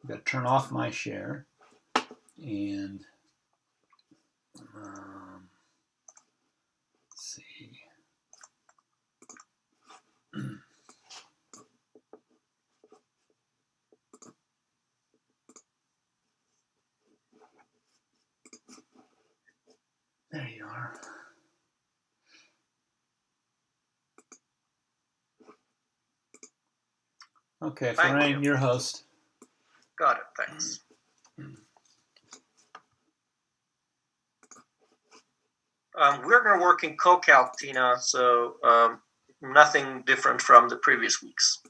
I'm going to turn off my share and let's see. There you are. Okay, Farang, your host. Got it, thanks. We're going to work in CoCalc, Tina, so nothing different from the previous weeks.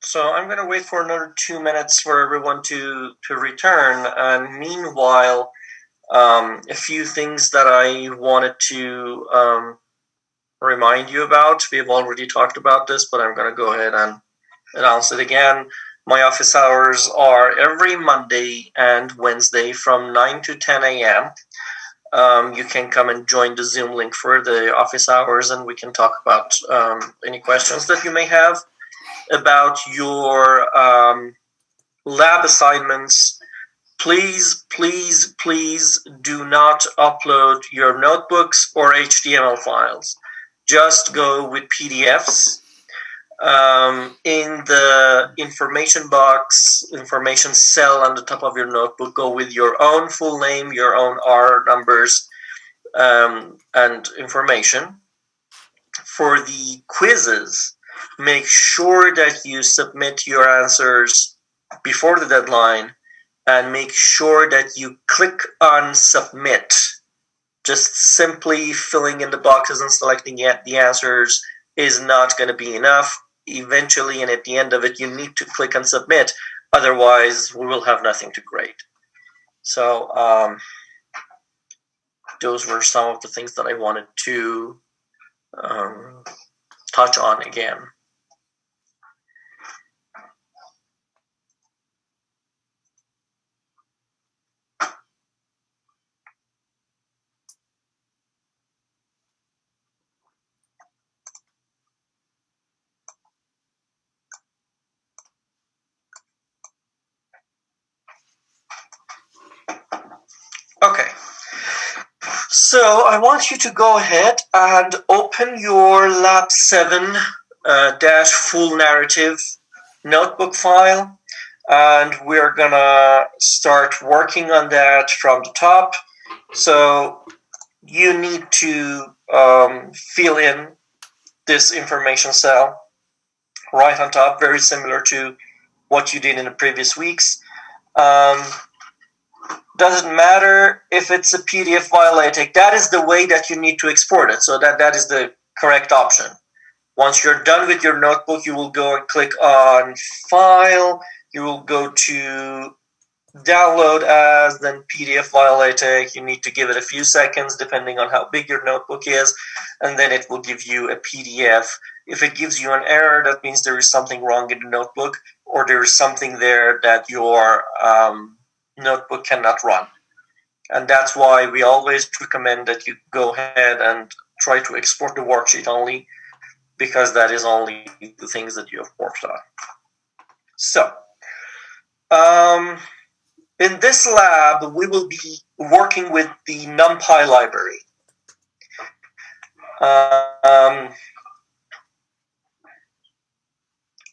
So I'm going to wait for another 2 minutes for everyone to return. And meanwhile, a few things that I wanted to remind you about. We've already talked about this, but I'm going to go ahead and announce it again. My office hours are every Monday and Wednesday from 9 to 10 a.m. You can come and join the Zoom link for the office hours, and we can talk about any questions that you may have about your lab assignments. Please, please, please do not upload your notebooks or HTML files. Just go with PDFs. In the information box, information cell on the top of your notebook, go with your own full name, your own R numbers, and information. For the quizzes, make sure that you submit your answers before the deadline, and make sure that you click on submit. Just simply filling in the boxes and selecting the answers is not going to be enough. Eventually, and at the end of it, you need to click on submit. Otherwise, we will have nothing to grade. So those were some of the things that I wanted to touch on again. Okay, so I want you to go ahead and open your lab7 dash full narrative notebook file, and we're gonna start working on that from the top. So you need to fill in this information cell right on top, very similar to what you did in the previous weeks. Doesn't matter if it's a PDF file LaTeX. That is the way that you need to export it. So that is the correct option. Once you're done with your notebook, you will go and click on File. You will go to Download as, then PDF file LaTeX. You need to give it a few seconds depending on how big your notebook is, and then it will give you a PDF. If it gives you an error, that means there is something wrong in the notebook, or there is something there that your notebook cannot run. And that's why we always recommend that you go ahead and try to export the worksheet only, because that is only the things that you have worked on. So, in this lab, we will be working with the Numpy library.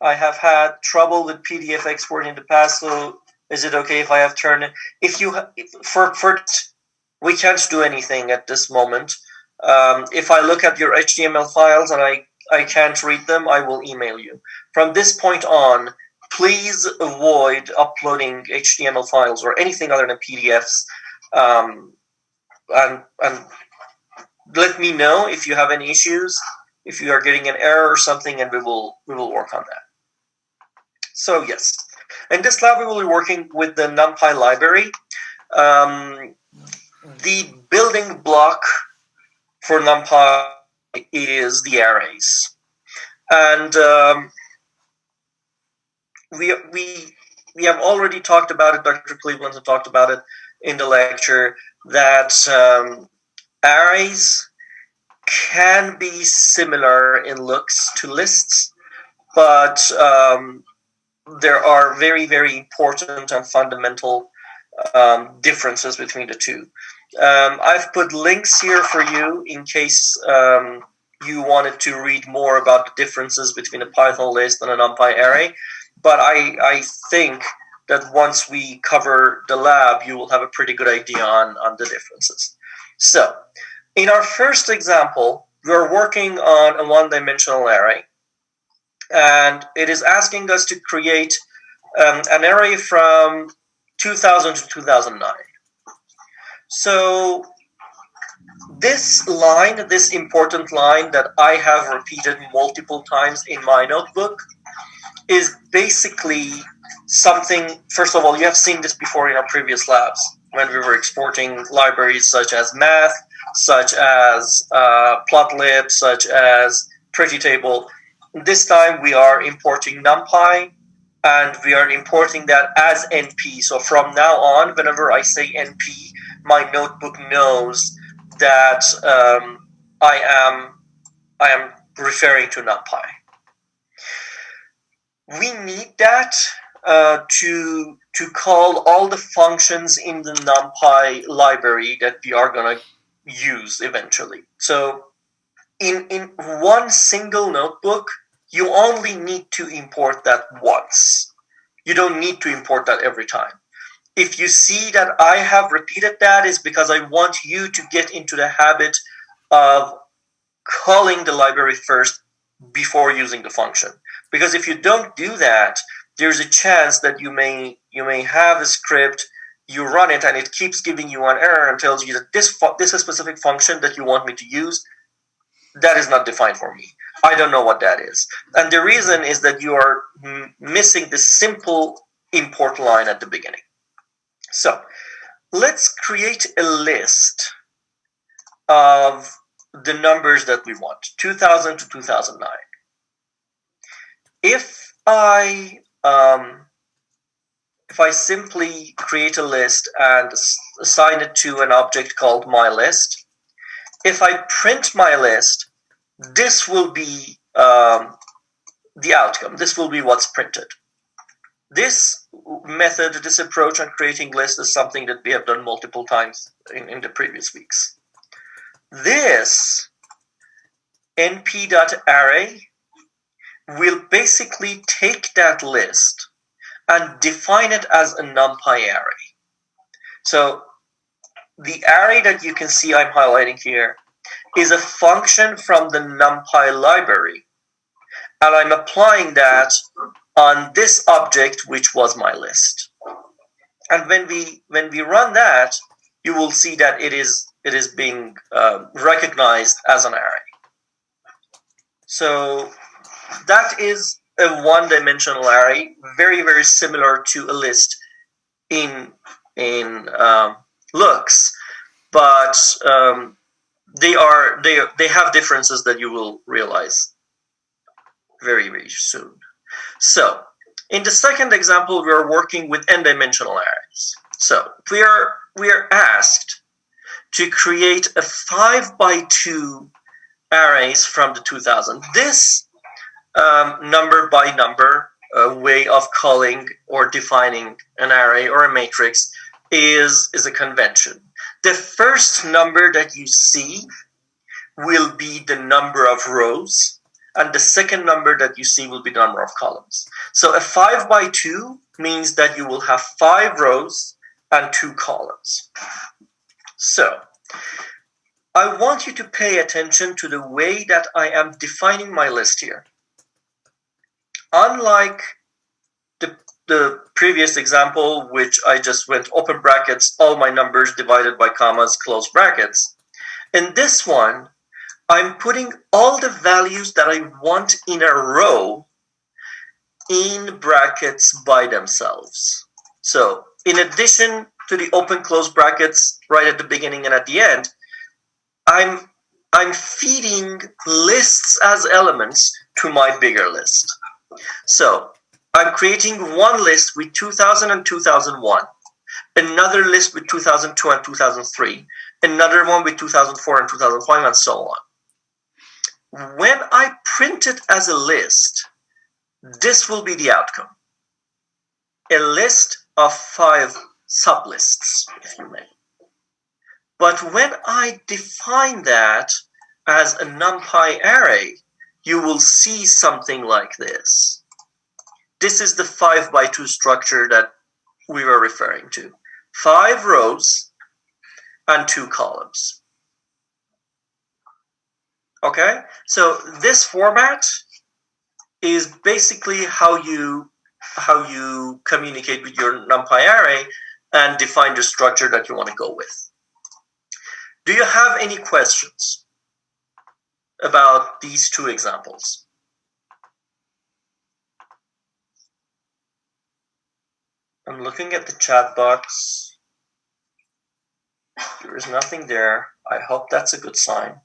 I have had trouble with PDF export in the past, so is it okay if I have turned it? If you we can't do anything at this moment. If I look at your HTML files and I can't read them, I will email you. From this point on, please avoid uploading HTML files or anything other than PDFs, and let me know if you have any issues, if you are getting an error or something, and we will work on that. So yes, in this lab we will be working with the Numpy library. The building block for Numpy is the arrays, and we have already talked about it. Dr. Cleveland has talked about it in the lecture that arrays can be similar in looks to lists, but there are very, very important and fundamental differences between the two. I've put links here for you in case you wanted to read more about the differences between a Python list and a NumPy array. But I think that once we cover the lab, you will have a pretty good idea on the differences. So, in our first example, we're working on a one-dimensional array. And it is asking us to create an array from 2000 to 2009. So this line, this important line that I have repeated multiple times in my notebook, is basically something, first of all, you have seen this before in our previous labs when we were exporting libraries such as math, such as plotlib, such as pretty table. This time we are importing NumPy, and we are importing that as NP. So from now on, whenever I say NP, my notebook knows that I am referring to NumPy. We need that to call all the functions in the NumPy library that we are going to use eventually. So in one single notebook, you only need to import that once. You don't need to import that every time. If you see that I have repeated that, is because I want you to get into the habit of calling the library first before using the function. Because if you don't do that, there's a chance that you may have a script, you run it, and it keeps giving you an error and tells you that this is a specific function that you want me to use. That is not defined for me. I don't know what that is. And the reason is that you are missing the simple import line at the beginning. So let's create a list of the numbers that we want, 2000 to 2009. If I simply create a list and assign it to an object called myList, if I print my list, this will be the outcome. This will be what's printed. This method, this approach on creating lists is something that we have done multiple times in the previous weeks. This np.array will basically take that list and define it as a NumPy array. So the array that you can see I'm highlighting here is a function from the NumPy library, and I'm applying that on this object, which was my list. And when we run that, you will see that it is being recognized as an array. So that is a one-dimensional array, very, very similar to a list in looks, but they have differences that you will realize very, very soon. So in the second example, we are working with n-dimensional arrays. So we are asked to create a 5x2 arrays from the 2000. This number by number way of calling or defining an array or a matrix is a convention. The first number that you see will be the number of rows, and the second number that you see will be the number of columns. So a 5 by 2 means that you will have 5 rows and 2 columns. So I want you to pay attention to the way that I am defining my list here. Unlike the previous example, which I just went open brackets, all my numbers divided by commas, close brackets. In this one, I'm putting all the values that I want in a row in brackets by themselves. So in addition to the open close brackets right at the beginning and at the end, I'm feeding lists as elements to my bigger list. So I'm creating one list with 2000 and 2001, another list with 2002 and 2003, another one with 2004 and 2005, and so on. When I print it as a list, this will be the outcome. A list of 5 sublists, if you may. But when I define that as a NumPy array, you will see something like this. This is the 5 by 2 structure that we were referring to. 5 rows and 2 columns. Okay, so this format is basically how you communicate with your NumPy array and define the structure that you want to go with. Do you have any questions about these 2 examples? I'm looking at the chat box. There is nothing there. I hope that's a good sign.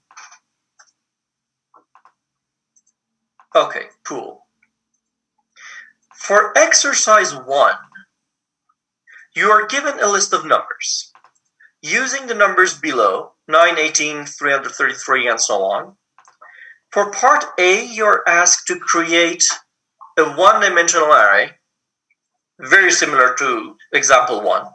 Okay, cool. For exercise 1, you are given a list of numbers. Using the numbers below, 9, 18, 333, and so on. For part A, you're asked to create a one-dimensional array, very similar to example 1.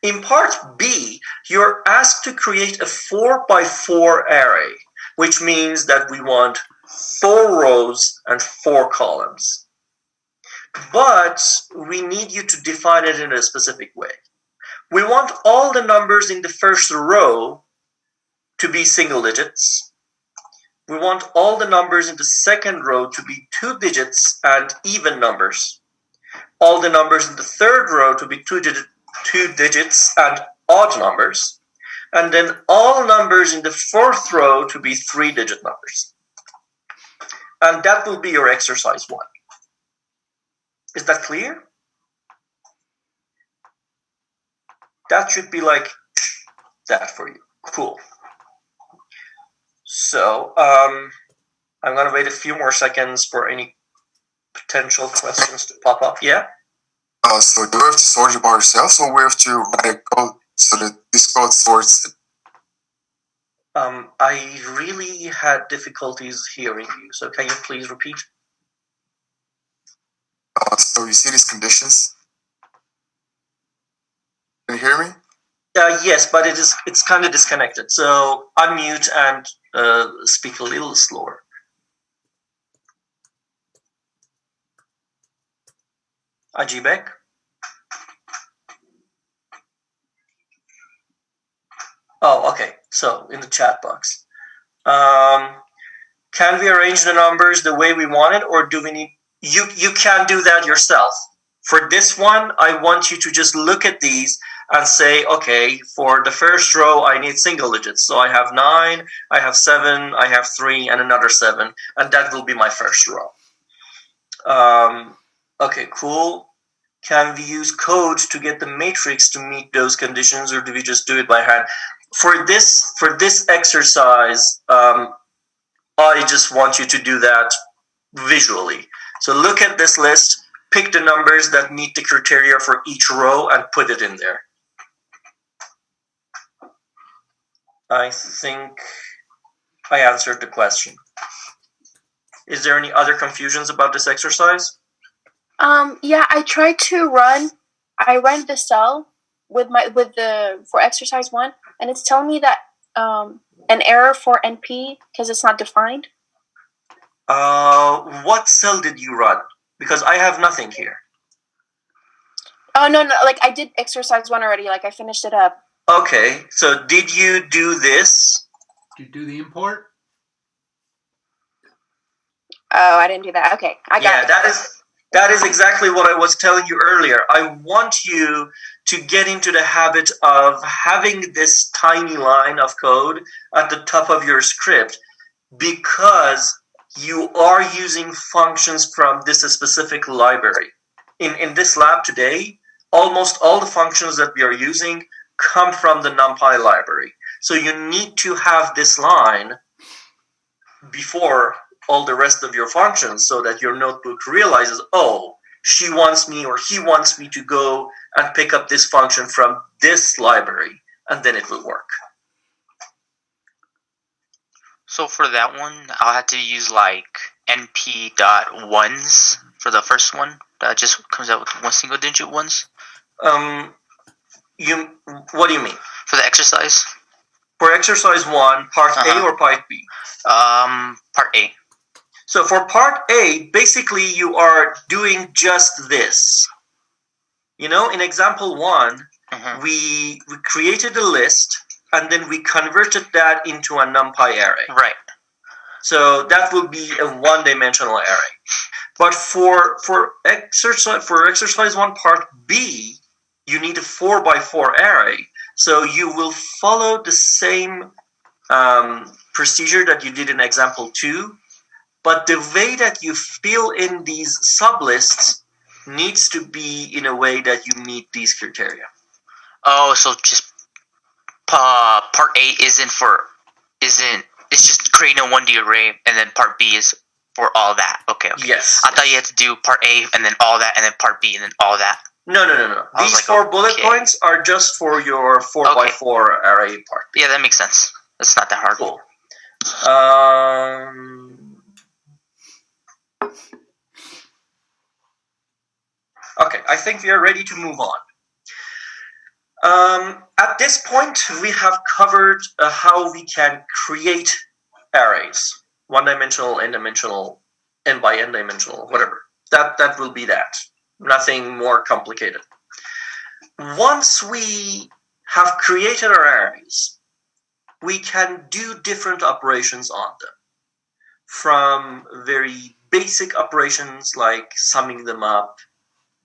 In part B, you're asked to create a 4 by 4 array, which means that we want 4 rows and 4 columns. But we need you to define it in a specific way. We want all the numbers in the first row to be single digits. We want all the numbers in the second row to be 2 digits and even numbers. All the numbers in the third row to be 2 digits and odd numbers. And then all numbers in the fourth row to be 3-digit numbers. And that will be your exercise 1. Is that clear? That should be like that for you. Cool. So I'm going to wait a few more seconds for any potential questions to pop up. Yeah? So do we have to sort it by ourselves, or we have to write a code so that this code sorts it? I really had difficulties hearing you, so can you please repeat? So you see these conditions? Can you hear me? Yes, but it's kind of disconnected. So unmute and speak a little slower. Ajibek? Oh, okay. So in the chat box. Can we arrange the numbers the way we want it, or do we need... You can do that yourself. For this one, I want you to just look at these and say, okay, for the first row, I need single digits. So I have 9, I have 7, I have 3, and another 7. And that will be my first row. Okay, cool. Can we use code to get the matrix to meet those conditions, or do we just do it by hand? For this exercise, I just want you to do that visually. So look at this list, pick the numbers that meet the criteria for each row, and put it in there. I think I answered the question. Is there any other confusions about this exercise? Yeah, I tried to run the cell for exercise 1, and it's telling me that an error for NP because it's not defined. What cell did you run? Because I have nothing here. Oh, no, like I did exercise 1 already. Like I finished it up. Okay, so did you do this? Did you do the import? Oh, I didn't do that. Okay, I got it. That is exactly what I was telling you earlier. I want you to get into the habit of having this tiny line of code at the top of your script, because you are using functions from this specific library. In this lab today, almost all the functions that we are using come from the Numpy library. So you need to have this line before all the rest of your functions so that your notebook realizes, oh, she wants me or he wants me to go and pick up this function from this library, and then it will work. So for that one, I'll have to use like np.ones for the first one. That just comes out with one single digit ones. What do you mean? For the exercise? For exercise 1, part A or part B? Part A. So for part A, basically you are doing just this. You know, in example 1, we created a list and then we converted that into a NumPy array. Right. So that will be a one-dimensional array. But for exercise 1 part B, you need a 4x4 array. So you will follow the same procedure that you did in example 2, but the way that you fill in these sublists needs to be in a way that you meet these criteria. Oh, so just part A it's just creating a 1D array, and then part B is for all that. Okay. Yes. I thought you had to do part A and then all that, and then part B and then all that. No. These 4 bullet points are just for your 4x4 array part. Yeah, that makes sense. That's not that hard. Cool. Okay, I think we are ready to move on. At this point, we have covered how we can create arrays. One-dimensional, n-dimensional, n by n-dimensional, whatever. That will be that. Nothing more complicated. Once we have created our arrays, we can do different operations on them. From very basic operations like summing them up,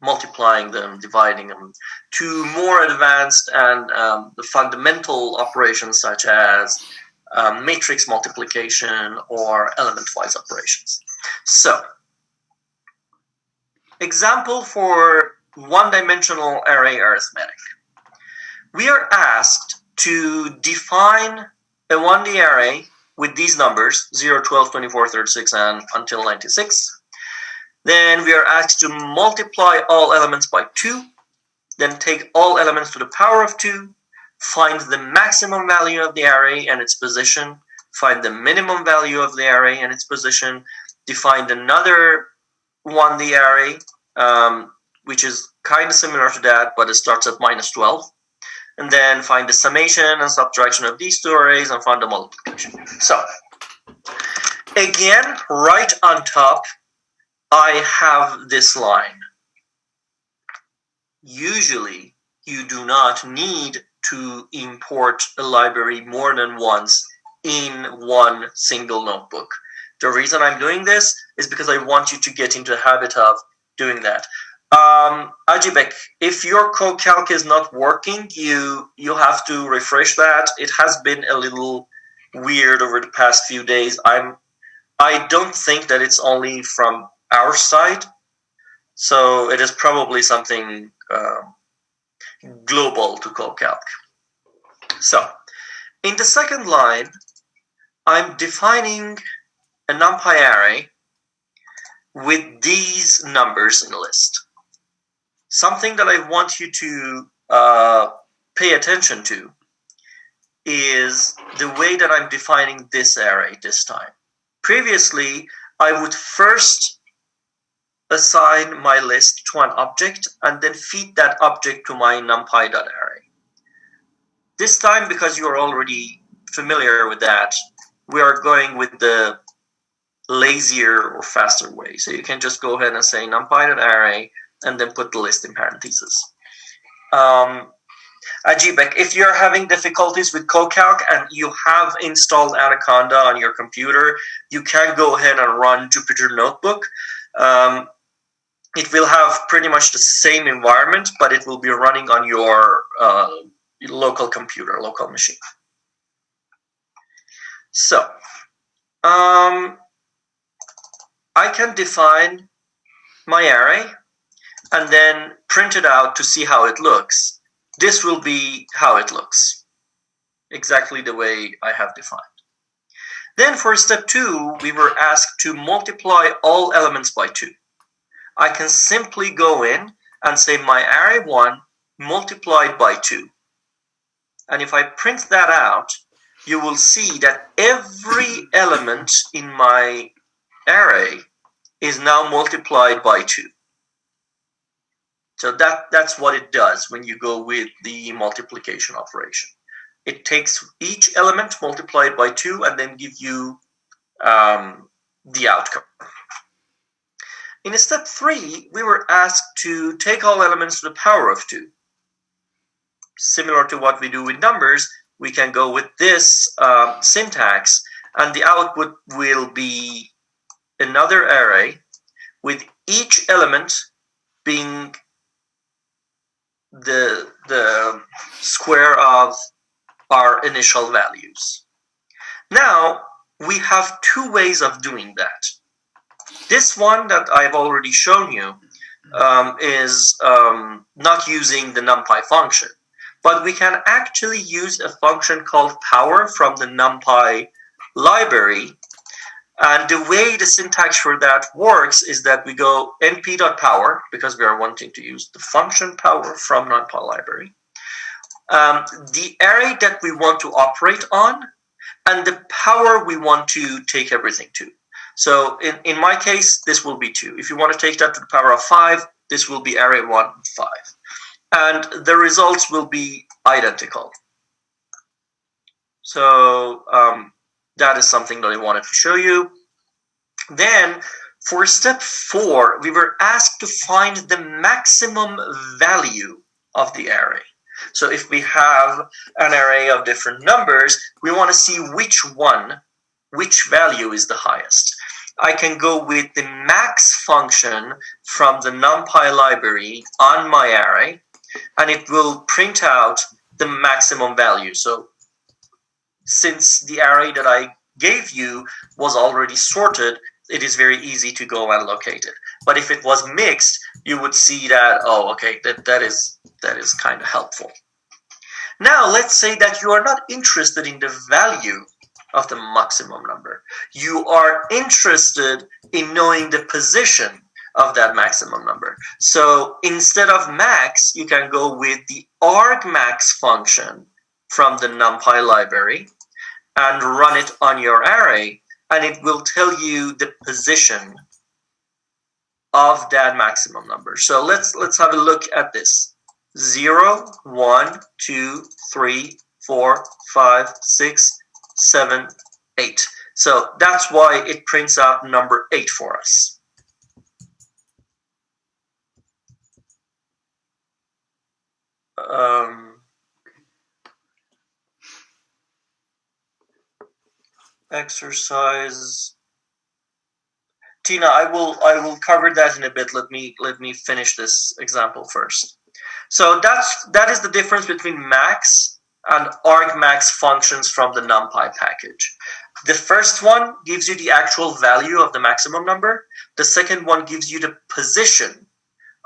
multiplying them, dividing them, to more advanced and the fundamental operations such as matrix multiplication or element-wise operations. So, example for one-dimensional array arithmetic. We are asked to define a 1D array with these numbers, 0, 12, 24, 36, and until 96. Then we are asked to multiply all elements by 2, then take all elements to the power of 2, find the maximum value of the array and its position, find the minimum value of the array and its position, define another 1D array, which is kind of similar to that, but it starts at -12, and then find the summation and subtraction of these 2 arrays and find the multiplication. So, again, right on top, I have this line. Usually, you do not need to import a library more than once in one single notebook. The reason I'm doing this is because I want you to get into the habit of doing that. Ajibek, if your CodeCalc is not working, you have to refresh that. It has been a little weird over the past few days. I don't think that it's only from our side, so it is probably something global to CodeCalc. So, in the second line, I'm defining a NumPy array with these numbers in the list. Something that I want you to pay attention to is the way that I'm defining this array this time. Previously, I would first assign my list to an object and then feed that object to my numpy.array. This time, because you're already familiar with that, we are going with the lazier or faster way. So you can just go ahead and say numpy.array and then put the list in parentheses. Ajibek, if you're having difficulties with CoCalc and you have installed Anaconda on your computer, you can go ahead and run Jupyter Notebook. It will have pretty much the same environment, but it will be running on your local computer, local machine. So, I can define my array and then print it out to see how it looks. This will be how it looks, exactly the way I have defined. Then for step 2, we were asked to multiply all elements by 2. I can simply go in and say my array1 multiplied by 2. And if I print that out, you will see that every element in my array is now multiplied by 2. So that's what it does when you go with the multiplication operation. It takes each element multiplied by 2 and then give you the outcome. In step 3, we were asked to take all elements to the power of 2. Similar to what we do with numbers, we can go with this syntax, and the output will be another array with each element being the square of our initial values. Now, we have 2 ways of doing that. This one that I've already shown you is not using the NumPy function, but we can actually use a function called power from the NumPy library. And the way the syntax for that works is that we go np.power, because we are wanting to use the function power from NumPy library, the array that we want to operate on, and the power we want to take everything to. So in my case, this will be 2. If you want to take that to the power of 5, this will be array1 5. And the results will be identical. So that is something that I wanted to show you. Then for step 4, we were asked to find the maximum value of the array. So if we have an array of different numbers, we want to see which value is the highest. I can go with the max function from the NumPy library on my array, and it will print out the maximum value. So since the array that I gave you was already sorted, it is very easy to go and locate it. But if it was mixed, you would see that, oh, okay, that is kind of helpful. Now, let's say that you are not interested in the value of the maximum number. You are interested in knowing the position of that maximum number. So instead of max, you can go with the argmax function from the NumPy library and run it on your array, and it will tell you the position of that maximum number. So let's have a look at this. 0, 1, 2, 3, 4, 5, 6, 7, 8. So that's why it prints out number 8 for us. Exercise. Tina, I will cover that in a bit. Let me finish this example first. So that is the difference between max and argmax functions from the NumPy package. The first one gives you the actual value of the maximum number. The second one gives you the position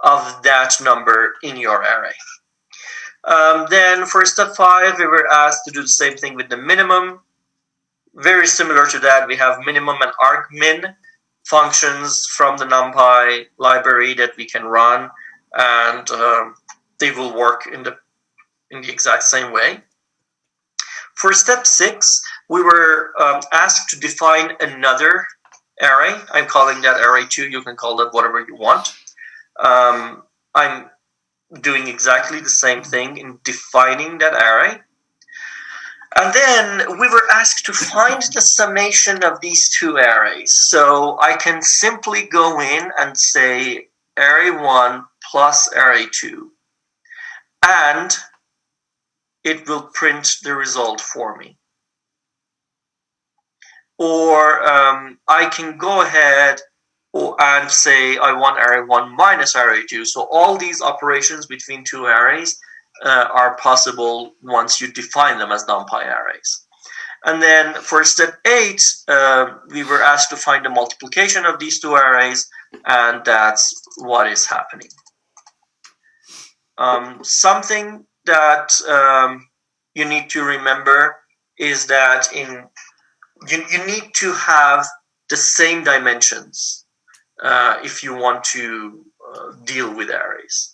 of that number in your array. Then for step 5, we were asked to do the same thing with the minimum. Very similar to that, we have minimum and argmin functions from the NumPy library that we can run, and they will work in the exact same way. For step 6, we were asked to define another array. I'm calling that array 2. You can call that whatever you want. I'm doing exactly the same thing in defining that array. And then we were asked to find the summation of these two arrays. So I can simply go in and say array 1 plus array 2. And it will print the result for me. Or I can go ahead and say I want array 1 minus array 2. So all these operations between two arrays are possible once you define them as NumPy arrays. And then for step 8, we were asked to find the multiplication of these two arrays, and that's what is happening. Something that you need to remember is that you need to have the same dimensions if you want to deal with arrays.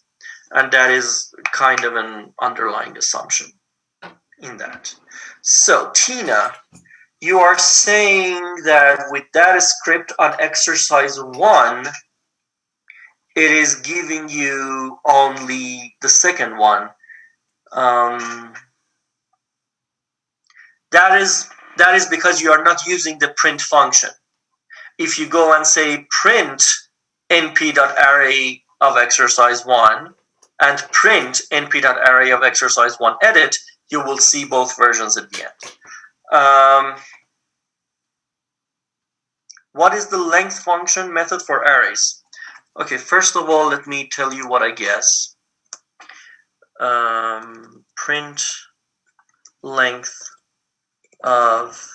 And that is kind of an underlying assumption in that. So, Tina, you are saying that with that script on exercise 1, it is giving you only the second one. That is because you are not using the print function. If you go and say print np.array of exercise 1 and print np.array of exercise 1 edit, you will see both versions at the end. What is the length function method for arrays? Okay, first of all, let me tell you what I guess. Print length of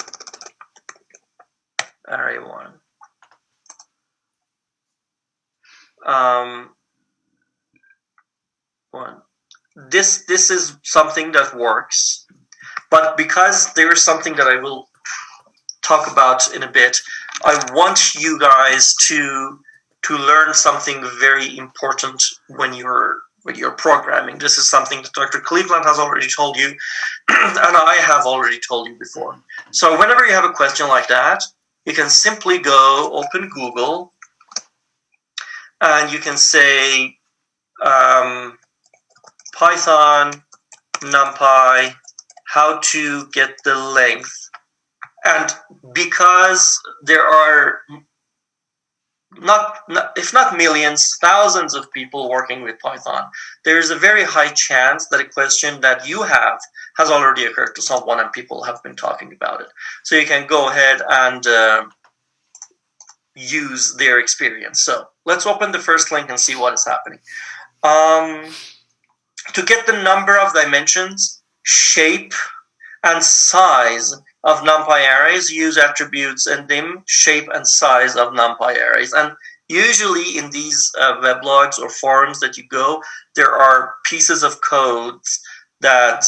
array 1. This is something that works, but because there is something that I will talk about in a bit, I want you guys to learn something very important when you're programming. This is something that Dr. Cleveland has already told you, and I have already told you before. So whenever you have a question like that, you can simply go open Google, and you can say Python, NumPy, how to get the length. And because there are if not millions, thousands of people working with Python, there is a very high chance that a question that you have has already occurred to someone and people have been talking about it. So you can go ahead and use their experience. So let's open the first link and see what is happening. To get the number of dimensions, shape, and size of NumPy arrays, use attributes and dim shape and size of NumPy arrays. And usually in these weblogs or forums that you go, there are pieces of codes that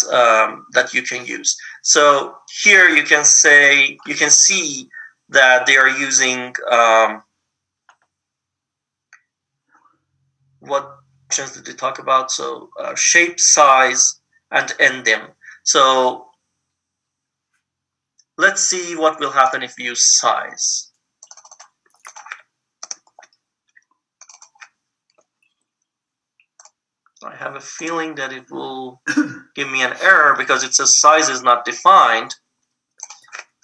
that you can use. So here you can see that they are using what functions did they talk about? So shape, size, and ndim. So let's see what will happen if we use size. I have a feeling that it will give me an error because it says size is not defined.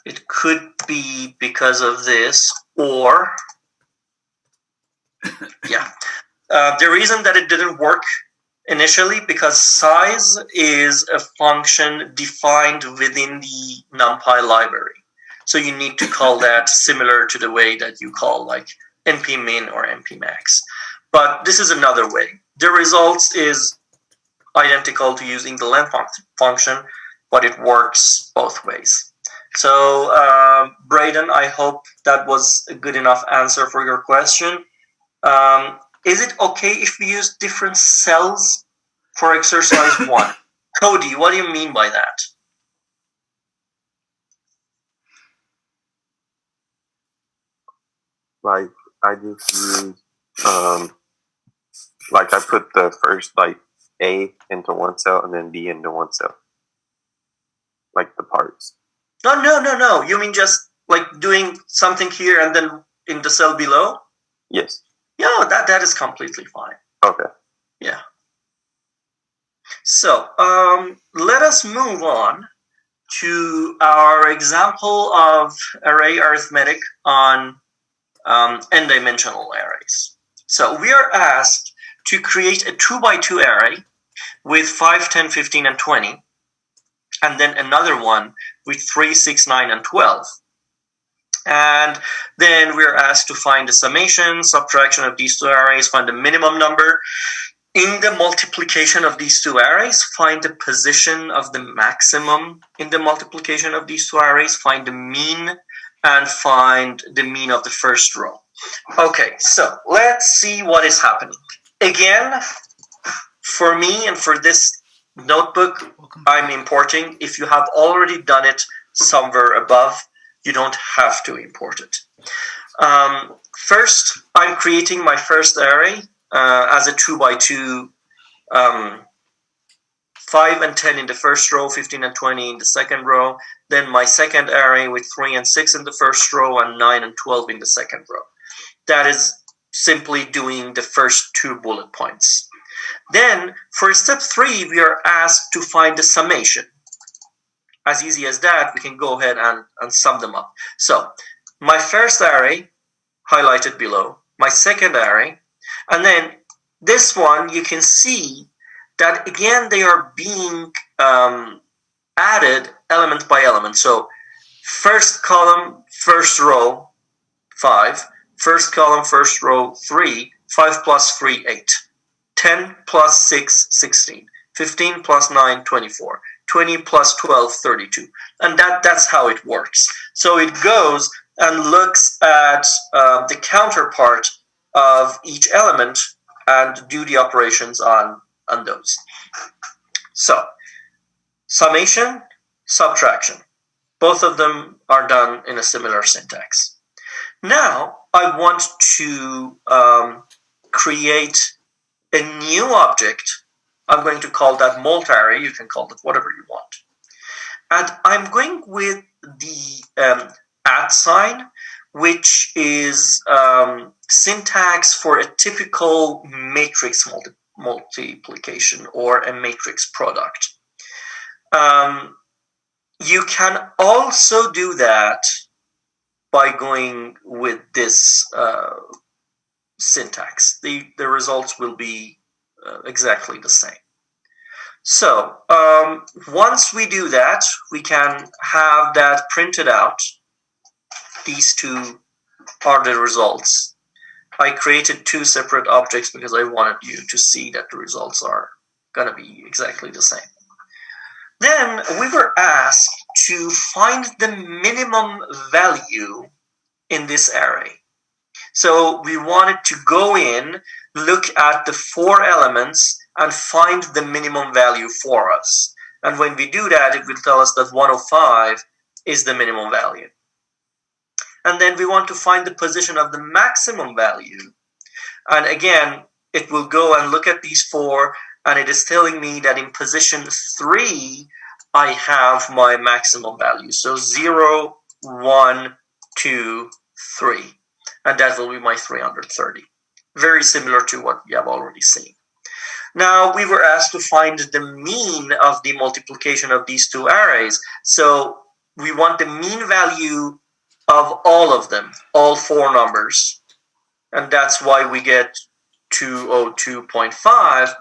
It could be because of this, or yeah. The reason that it didn't work initially, because size is a function defined within the NumPy library. So you need to call that similar to the way that you call like npmin or npmax. But this is another way. The results is identical to using the length function, but it works both ways. So Braden, I hope that was a good enough answer for your question. Is it okay if we use different cells for exercise 1? Cody, what do you mean by that? Like, I just use, like I put the first, like, A into one cell and then B into one cell. Like the parts. No. You mean just like doing something here and then in the cell below? Yes. Yeah, that is completely fine. Okay. Yeah. So let us move on to our example of array arithmetic on n-dimensional arrays. So we are asked to create a 2x2 array with 5, 10, 15, and 20, and then another one with 3, 6, 9, and 12. And then we're asked to find the summation, subtraction of these two arrays, find the minimum number. In the multiplication of these two arrays, find the position of the maximum in the multiplication of these two arrays, find the mean, and find the mean of the first row. Okay, so let's see what is happening. Again, for me and for this notebook I'm importing, if you have already done it somewhere above, you don't have to import it. First, I'm creating my first array as a 2x2, 5 and 10 in the first row, 15 and 20 in the second row. Then my second array with 3 and 6 in the first row and 9 and 12 in the second row. That is simply doing the first 2 bullet points. Then for step 3, we are asked to find the summation. As easy as that, we can go ahead and sum them up. So my first array, highlighted below, my second array, and then this one, you can see that again, they are being added element by element. So first column, first row, 5. First column, first row, 3. 5 plus 3, 8. 10 plus 6, 16. 15 plus 9, 24. 20 plus 12, 32. And that's how it works. So it goes and looks at the counterpart of each element and do the operations on those. So, summation, subtraction. Both of them are done in a similar syntax. Now, I want to create a new object. I'm going to call that multi-array. You can call it whatever you want. And I'm going with the @ sign, which is syntax for a typical matrix multiplication or a matrix product. You can also do that by going with this syntax. The results will be exactly the same. So once we do that, we can have that printed out. These two are the results. I created 2 separate objects because I wanted you to see that the results are going to be exactly the same. Then we were asked to find the minimum value in this array. So we wanted to go in, look at the 4 elements, and find the minimum value for us. And when we do that, it will tell us that 105 is the minimum value. And then we want to find the position of the maximum value. And again, it will go and look at these 4, and it is telling me that in position 3, I have my maximum value. So 0, 1, 2, 3. And that will be my 330. Very similar to what we have already seen. Now, we were asked to find the mean of the multiplication of these 2 arrays. So we want the mean value of all of them, all 4 numbers. And that's why we get 202.5.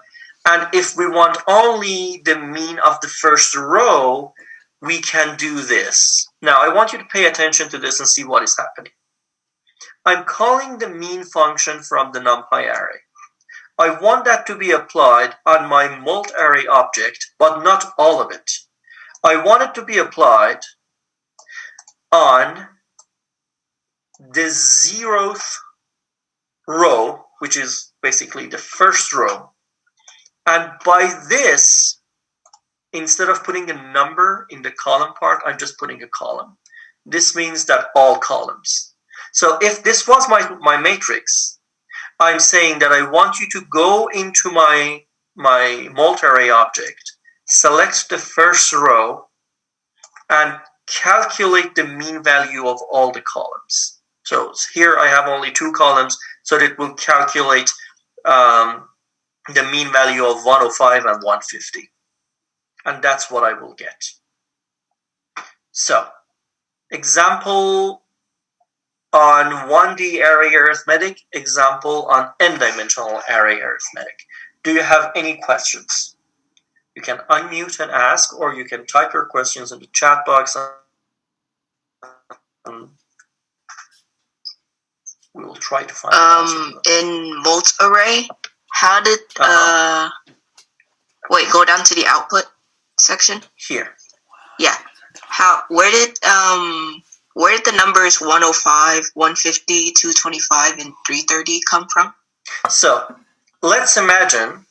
And if we want only the mean of the first row, we can do this. Now, I want you to pay attention to this and see what is happening. I'm calling the mean function from the NumPy array. I want that to be applied on my multi-array object, but not all of it. I want it to be applied on the 0th row, which is basically the first row. And by this, instead of putting a number in the column part, I'm just putting a column. This means that all columns. So if this was my matrix, I'm saying that I want you to go into my multi-array object, select the first row, and calculate the mean value of all the columns. So here I have only 2 columns, so it will calculate the mean value of 105 and 150. And that's what I will get. So, example on 1D array arithmetic, example on n-dimensional array arithmetic. Do you have any questions? You can unmute and ask, or you can type your questions in the chat box. And we will try to find an answer. In multi-array, how did wait, go down to the output section? Here. Yeah. Where did the numbers 105, 150, 225, and 330 come from? So let's imagine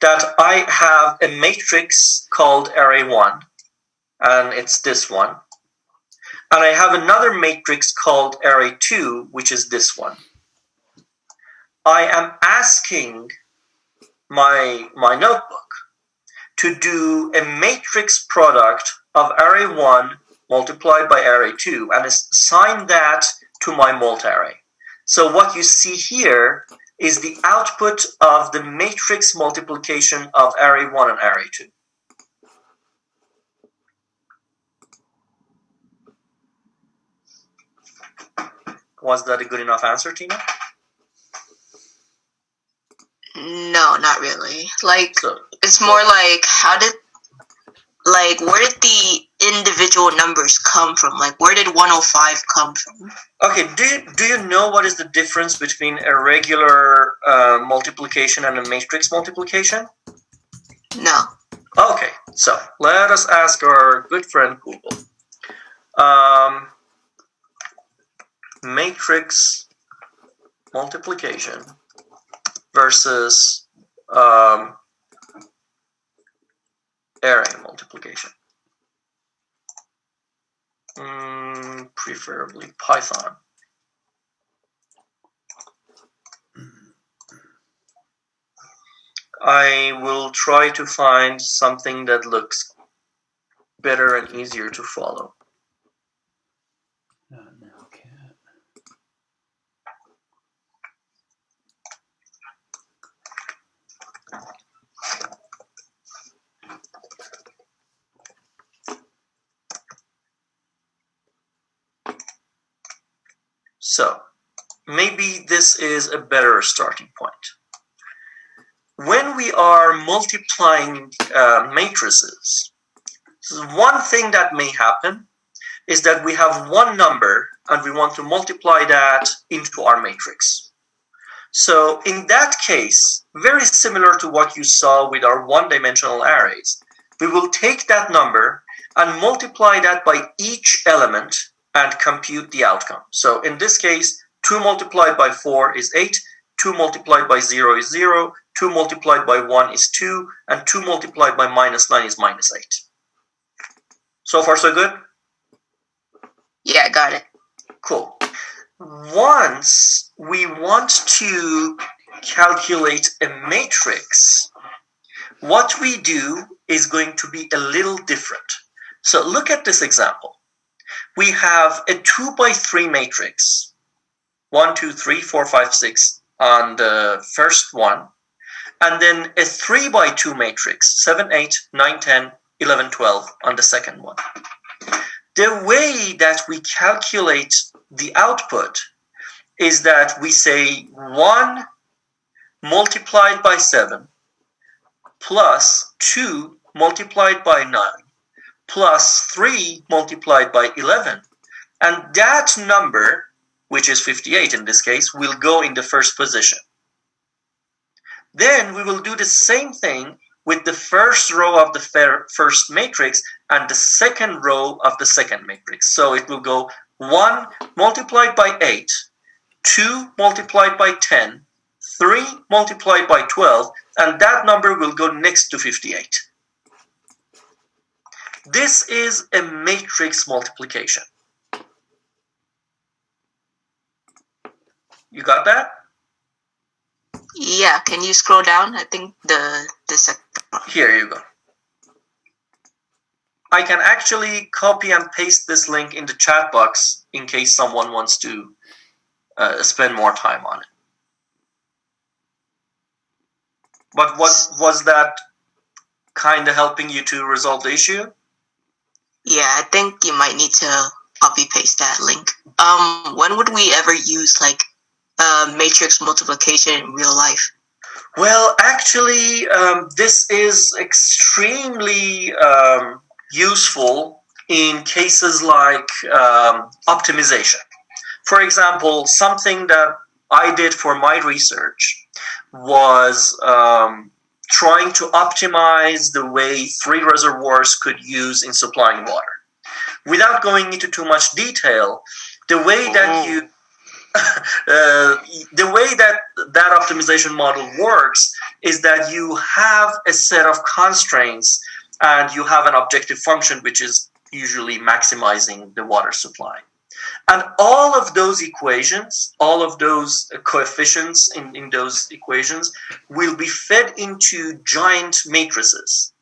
that I have a matrix called array1, and it's this one. And I have another matrix called array2, which is this one. I am asking my notebook to do a matrix product of array1 multiplied by array2 and assign that to my multi-array. So what you see here is the output of the matrix multiplication of array1 and array2. Was that a good enough answer, Tina? No, not really. It's more like, where did the individual numbers come from? Like, where did 105 come from? Okay, do you know what is the difference between a regular multiplication and a matrix multiplication? No. Okay, so let us ask our good friend Google. Matrix multiplication versus array multiplication. Preferably Python. I will try to find something that looks better and easier to follow. Now, cat. So, maybe this is a better starting point. When we are multiplying matrices, one thing that may happen is that we have one number and we want to multiply that into our matrix. So in that case, very similar to what you saw with our one-dimensional arrays, we will take that number and multiply that by each element and compute the outcome. So in this case, 2 multiplied by 4 is 8, 2 multiplied by 0 is 0, 2 multiplied by 1 is 2, and 2 multiplied by minus 9 is minus 8. So far, so good? Yeah, I got it. Cool. Once we want to calculate a matrix, what we do is going to be a little different. So look at this example. We have a 2 by 3 matrix, 1, 2, 3, 4, 5, 6 on the first one, and then a 3 by 2 matrix, 7, 8, 9, 10, 11, 12 on the second one. The way that we calculate the output is that we say 1 multiplied by 7 plus 2 multiplied by 9 plus 3 multiplied by 11. And that number, which is 58 in this case, will go in the first position. Then we will do the same thing with the first row of the first matrix and the second row of the second matrix. So it will go 1 multiplied by 8, 2 multiplied by 10, 3 multiplied by 12, and that number will go next to 58. This is a matrix multiplication. You got that? Yeah, can you scroll down? I think the second one. Here you go. I can actually copy and paste this link in the chat box in case someone wants to spend more time on it. But was that kind of helping you to resolve the issue? Yeah, I think you might need to copy paste that link. When would we ever use like matrix multiplication in real life? Well, actually, this is extremely useful in cases like optimization. For example, something that I did for my research was trying to optimize the way 3 reservoirs could use in supplying water. Without going into too much detail, the way that you the way that optimization model works is that you have a set of constraints and you have an objective function which is usually maximizing the water supply. And all of those equations, all of those coefficients in those equations will be fed into giant matrices.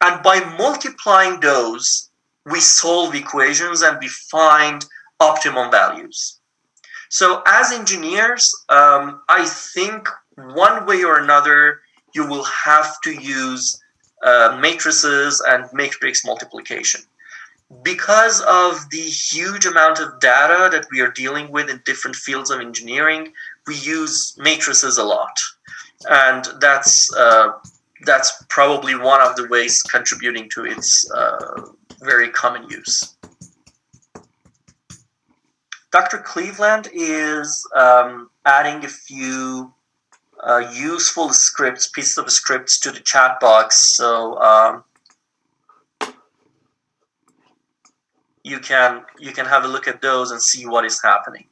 And by multiplying those, we solve equations and we find optimum values. So as engineers, I think one way or another, you will have to use matrices and matrix multiplication. Because of the huge amount of data that we are dealing with in different fields of engineering, we use matrices a lot. And that's probably one of the ways contributing to its very common use. Dr. Cleveland is adding a few useful scripts, pieces of scripts to the chat box. So you can have a look at those and see what is happening.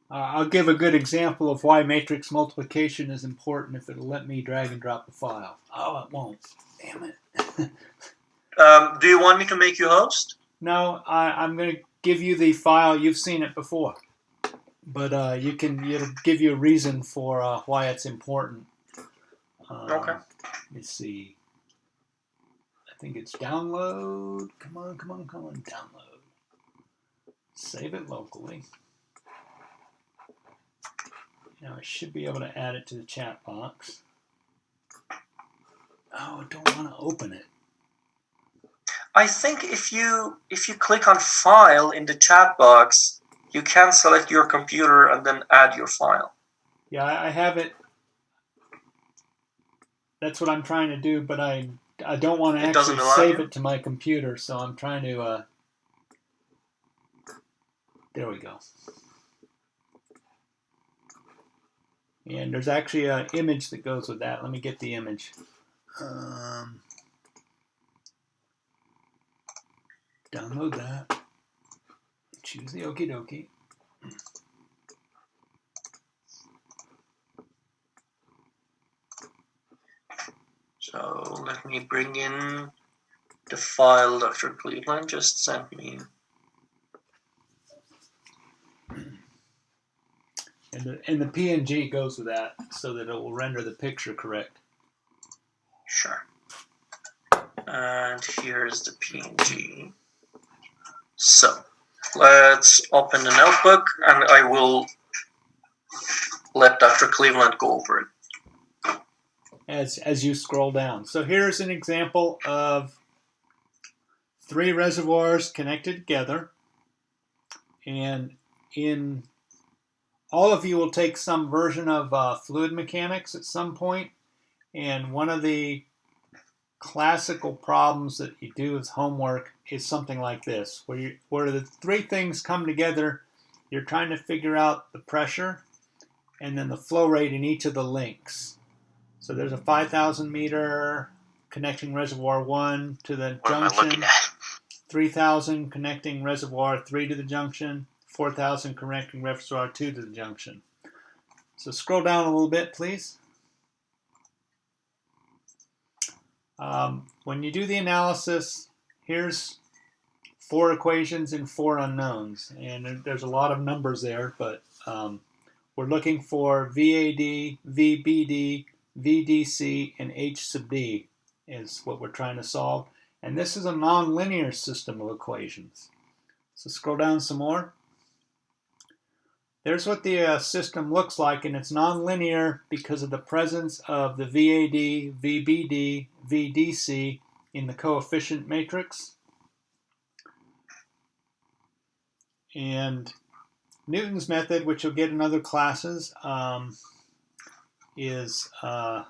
I'll give a good example of why matrix multiplication is important if it'll let me drag and drop the file. Oh, it won't. Damn it. Do you want me to make you host? No, I'm going to give you the file. You've seen it before. But it'll give you a reason for why it's important. Okay. Let's see. I think it's download. Come on, download. Save it locally. Now I should be able to add it to the chat box. Oh, I don't want to open it. I think if you click on File in the chat box, you can select your computer and then add your file. Yeah, I have it. That's what I'm trying to do, but I don't want to actually save it to my computer, so I'm trying to... there we go. And there's actually an image that goes with that. Let me get the image. Download that. Choose the okie dokie. So let me bring in the file Dr. Cleveland just sent me. And the PNG goes with that so that it will render the picture correct. Sure. And here's the PNG. So let's open the notebook and I will let Dr. Cleveland go over it. As you scroll down. So here's an example of 3 reservoirs connected together. And in all of you will take some version of fluid mechanics at some point. And one of the classical problems that you do as homework is something like this, where the 3 things come together. You're trying to figure out the pressure and then the flow rate in each of the links. So there's a 5,000 meter connecting reservoir 1 to the junction. What am I looking at? 3,000 connecting reservoir 3 to the junction. 4,000 connecting reservoir 2 to the junction. So scroll down a little bit, please. When you do the analysis, here's 4 equations and 4 unknowns. And there's a lot of numbers there, but we're looking for VAD, VBD, VDC, and H sub D is what we're trying to solve. And this is a nonlinear system of equations. So scroll down some more. There's what the system looks like, and it's nonlinear because of the presence of the VAD, VBD, VDC in the coefficient matrix. And Newton's method, which you'll get in other classes, is a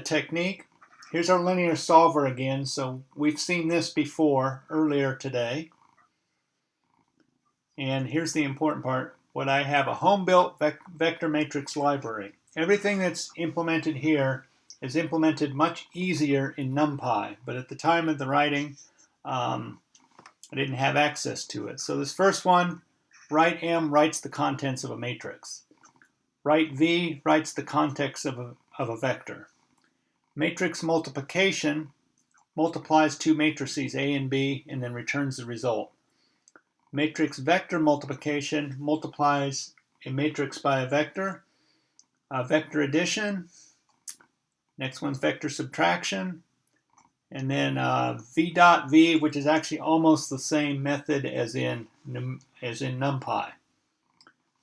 technique. Here's our linear solver again. So we've seen this before earlier today. And here's the important part. What I have a home-built vector matrix library. Everything that's implemented here is implemented much easier in Numpy, but at the time of the writing, I didn't have access to it. So this first one, write M writes the contents of a matrix. Write V writes the context of a vector. Matrix multiplication multiplies two matrices A and B and then returns the result. Matrix vector multiplication multiplies a matrix by a vector. Vector addition. Next one's vector subtraction. And then V dot V, which is actually almost the same method as in Numpy.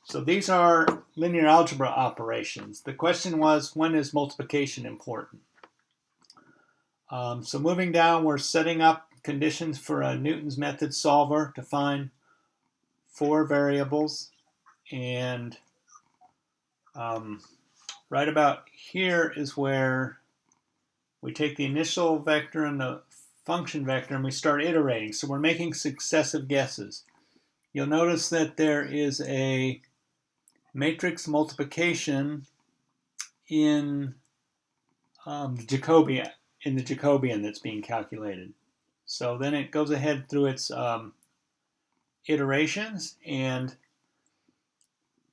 So these are linear algebra operations. The question was, when is multiplication important? So moving down, we're setting up conditions for a Newton's method solver to find 4 variables. And right about here is where we take the initial vector and the function vector and we start iterating. So we're making successive guesses. You'll notice that there is a matrix multiplication in the Jacobian that's being calculated. So then it goes ahead through its iterations and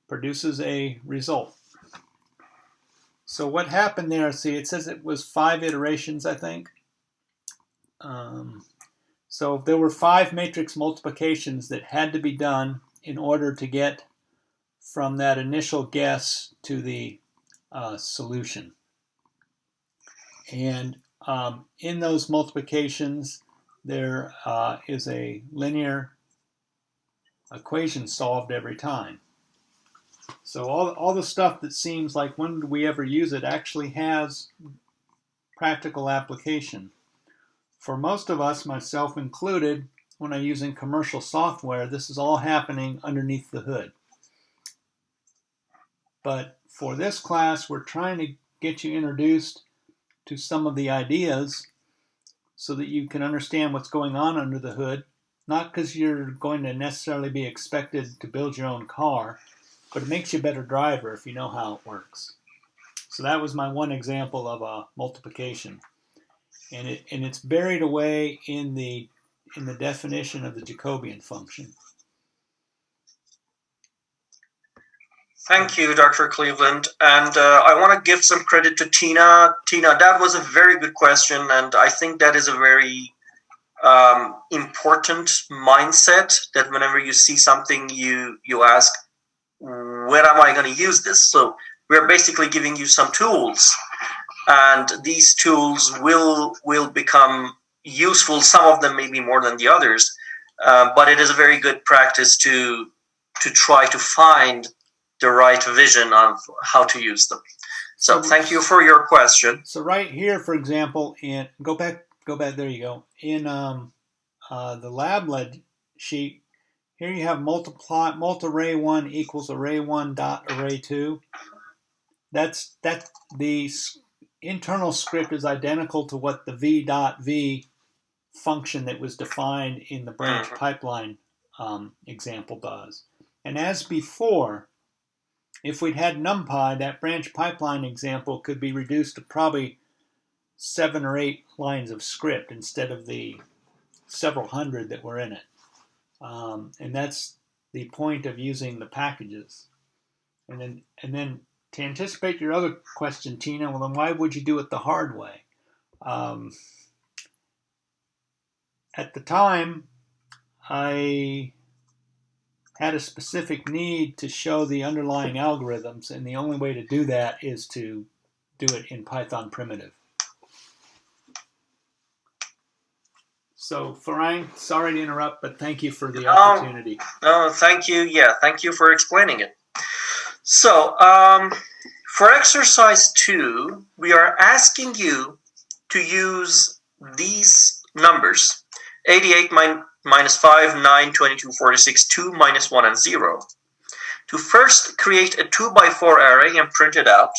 produces a result. So what happened there, see, it says it was 5 iterations, I think. So there were 5 matrix multiplications that had to be done in order to get from that initial guess to the solution. And in those multiplications, there is a linear equation solved every time. So all the stuff that seems like when do we ever use it actually has practical application. For most of us, myself included, when I'm using commercial software, this is all happening underneath the hood. But for this class, we're trying to get you introduced to some of the ideas so that you can understand what's going on under the hood. Not because you're going to necessarily be expected to build your own car, but it makes you a better driver if you know how it works. So that was my one example of a multiplication. And it's buried away in the definition of the Jacobian function. Thank you, Dr. Cleveland. And I want to give some credit to Tina. Tina, that was a very good question, and I think that is a very important mindset, that whenever you see something, you ask, when am I going to use this? So we're basically giving you some tools, and these tools will become useful. Some of them maybe more than the others, but it is a very good practice to try to find the right vision of how to use them. So thank you for your question. So right here, for example, in go back, there you go. In the lab sheet, here you have multi-array 1 equals array 1 dot array 2. That's the internal script is identical to what the v dot v function that was defined in the branch pipeline example does. And as before, if we'd had Numpy, that branch pipeline example could be reduced to probably 7 or 8 lines of script instead of the several hundred that were in it. And that's the point of using the packages. And then to anticipate your other question, Tina, well, then why would you do it the hard way? At the time, I had a specific need to show the underlying algorithms, and the only way to do that is to do it in Python primitive. So, Farang, sorry to interrupt, but thank you for the opportunity. No, thank you. Yeah, thank you for explaining it. So, for exercise 2, we are asking you to use these numbers, 88 minus 5, 9, 22, 46, 2, minus 1, and 0. To first create a 2 by 4 array and print it out.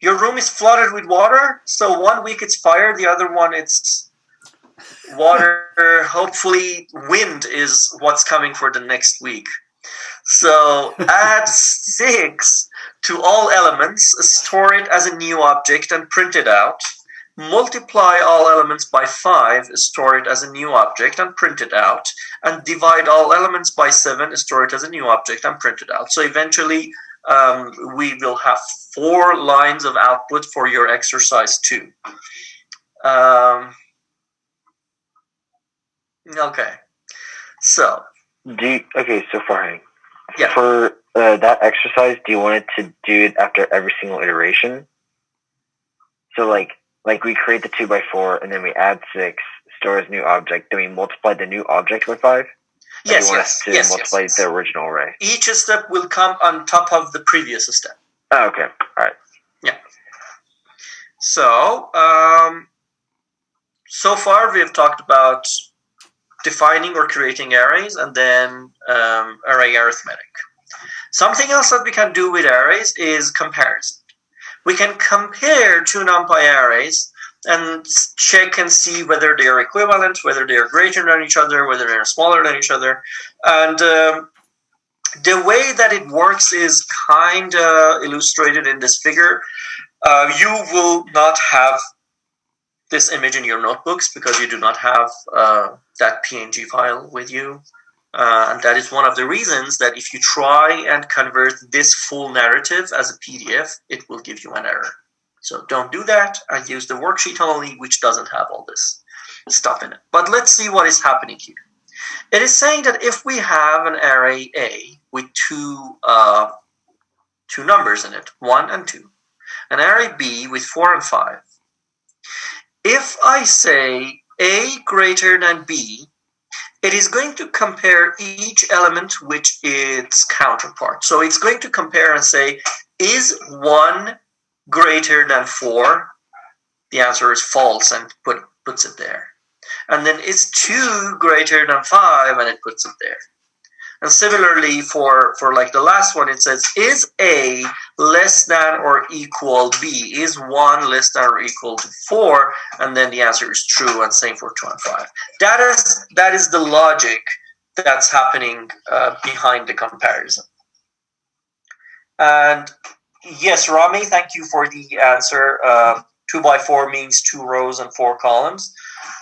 Your room is flooded with water, so 1 week it's fire, the other one it's water. Hopefully wind is what's coming for the next week. So add 6 to all elements, store it as a new object and print it out. Multiply all elements by 5, store it as a new object and print it out. And divide all elements by 7, store it as a new object and print it out. So eventually we will have 4 lines of output for your exercise 2. Okay. So. So Farhang, Yeah. for that exercise, do you want it to do it after every single iteration? So like we create the 2 by 4 and then we add 6, store as new object, then we multiply the new object by 5? Yes, yes. Multiply the original array. Each step will come on top of the previous step. Oh, okay. All right. Yeah. So, so far we have talked about defining or creating arrays and then array arithmetic. Something else that we can do with arrays is comparison. We can compare 2 NumPy arrays and check and see whether they are equivalent, whether they are greater than each other, whether they are smaller than each other. And the way that it works is kind of illustrated in this figure. You will not have this image in your notebooks because you do not have that PNG file with you. And that is one of the reasons that if you try and convert this full narrative as a PDF, it will give you an error. So don't do that and use the worksheet only, which doesn't have all this stuff in it. But let's see what is happening here. It is saying that if we have an array A with two numbers in it, 1 and 2, an array B with 4 and 5, if I say A greater than B, it is going to compare each element with its counterpart. So it's going to compare and say, is 1 greater than 4? The answer is false and puts it there. And then is 2 greater than 5? And it puts it there. And similarly for like the last one, it says, is A less than or equal B? Is 1 less than or equal to 4? And then the answer is true, and same for 2 and 5. That is the logic that's happening behind the comparison. And yes, Rami, thank you for the answer. 2 by 4 means 2 rows and 4 columns.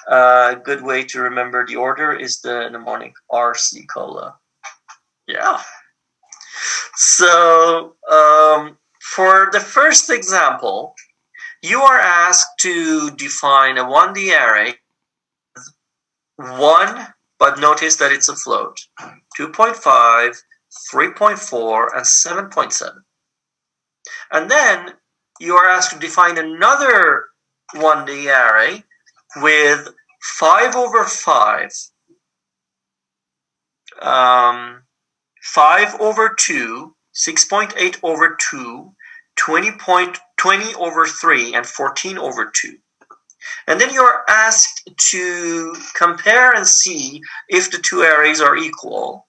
A good way to remember the order is the mnemonic RC cola. Yeah. So for the first example, you are asked to define a 1D array, 1, but notice that it's a float, 2.5, 3.4, and 7.7. And then you are asked to define another 1D array with 5 over 5, 5 over 2, 6.8 over 2, 20 over 3, and 14 over 2. And then you're asked to compare and see if the 2 arrays are equal.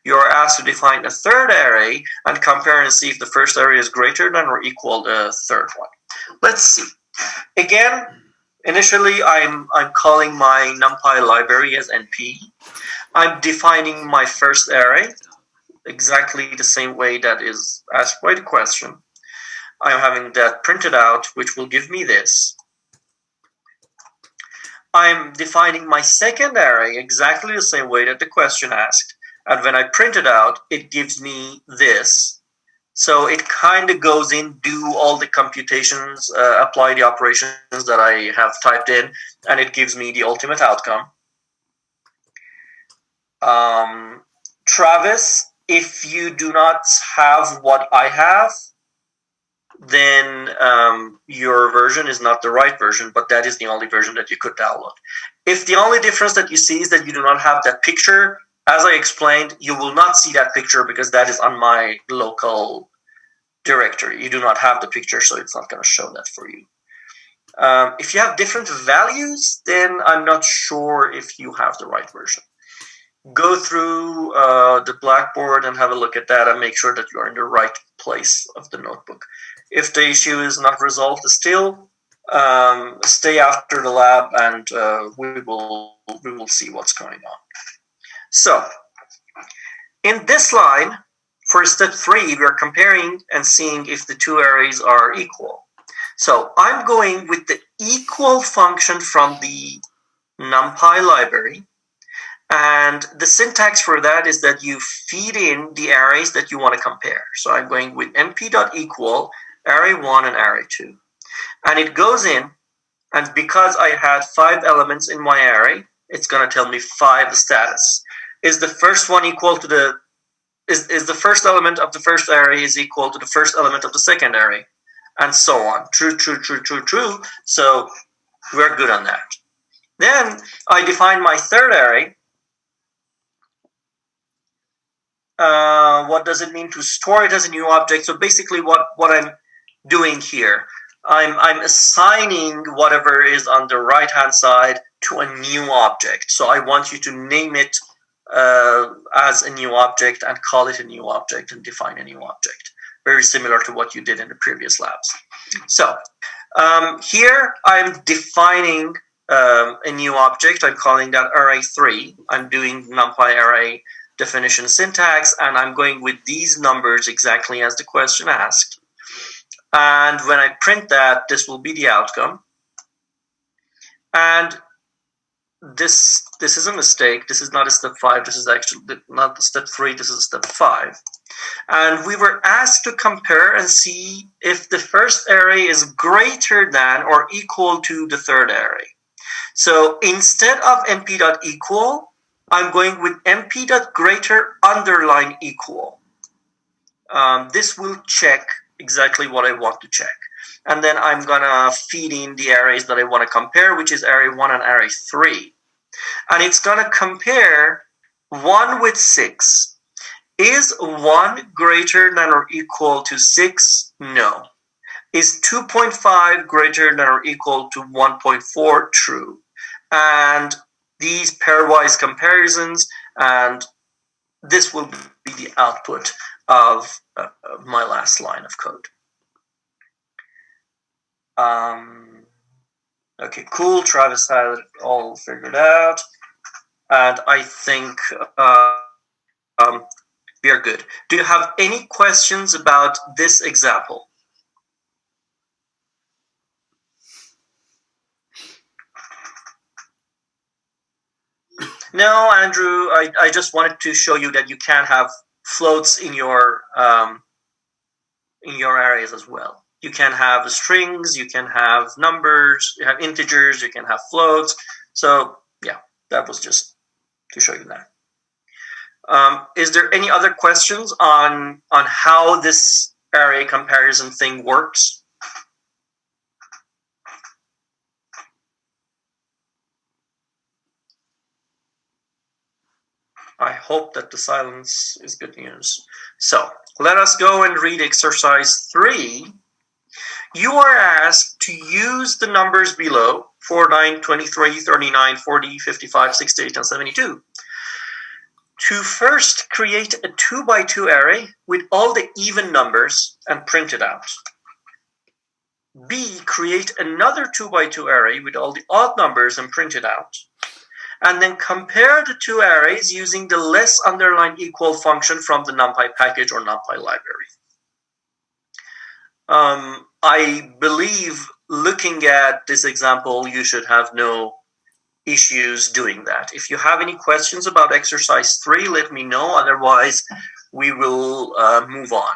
You're asked to define a third array and compare and see if the first array is greater than or equal to the third one. Let's see. Again, initially I'm calling my Numpy library as NP. I'm defining my first array exactly the same way that is asked by the question. I'm having that printed out, which will give me this. I'm defining my second array exactly the same way that the question asked. And when I print it out, it gives me this. So it kind of goes in, do all the computations, apply the operations that I have typed in, and it gives me the ultimate outcome. Travis, if you do not have what I have, then your version is not the right version, but that is the only version that you could download. If the only difference that you see is that you do not have that picture, as I explained, you will not see that picture because that is on my local directory. You do not have the picture, so it's not going to show that for you. If you have different values, then I'm not sure if you have the right version. Go through the Blackboard and have a look at that and make sure that you're in the right place of the notebook. If the issue is not resolved still, stay after the lab and we will see what's going on. So, in this line, for step 3, we are comparing and seeing if the two arrays are equal. So I'm going with the equal function from the Numpy library. And the syntax for that is that you feed in the arrays that you want to compare. So I'm going with np.equal array1 and array2. And it goes in, and because I had 5 elements in my array, it's going to tell me 5 status. Is the first one equal to the is the first element of the first array is equal to the first element of the second array, and so on. True, true, true, true, true. So we're good on that. Then I define my third array. What does it mean to store it as a new object? So basically what I'm doing here, I'm assigning whatever is on the right-hand side to a new object. So I want you to name it as a new object and call it a new object and define a new object. Very similar to what you did in the previous labs. So here I'm defining a new object. I'm calling that array3. I'm doing NumPy array definition syntax, and I'm going with these numbers exactly as the question asked. And when I print that, this will be the outcome. And this is a mistake. This is not a step 5. This is actually not the step 3. This is a step 5. And we were asked to compare and see if the first array is greater than or equal to the third array. So instead of np.equal, I'm going with np.greater underline equal. This will check exactly what I want to check. And then I'm going to feed in the arrays that I want to compare, which is array 1 and array 3. And it's going to compare 1 with 6. Is 1 greater than or equal to 6? No. Is 2.5 greater than or equal to 1.4? True. And these pairwise comparisons, and this will be the output of my last line of code. Okay, cool. Travis had it all figured out, and I think we are good. Do you have any questions about this example? No, Andrew, I just wanted to show you that you can have floats in your arrays as well. You can have strings, you can have numbers, you have integers, you can have floats. So yeah, that was just to show you that. Is there any other questions on how this array comparison thing works? I hope that the silence is good news. So let us go and read exercise 3. You are asked to use the numbers below, 4, 9, 23, 39, 40, 55, 68, and 72, to first create a 2x2 array with all the even numbers and print it out. B, create another 2x2 array with all the odd numbers and print it out. And then compare the two arrays using the less underline equal function from the NumPy package or NumPy library. I believe looking at this example, you should have no issues doing that. If you have any questions about exercise 3, let me know. Otherwise, we will move on.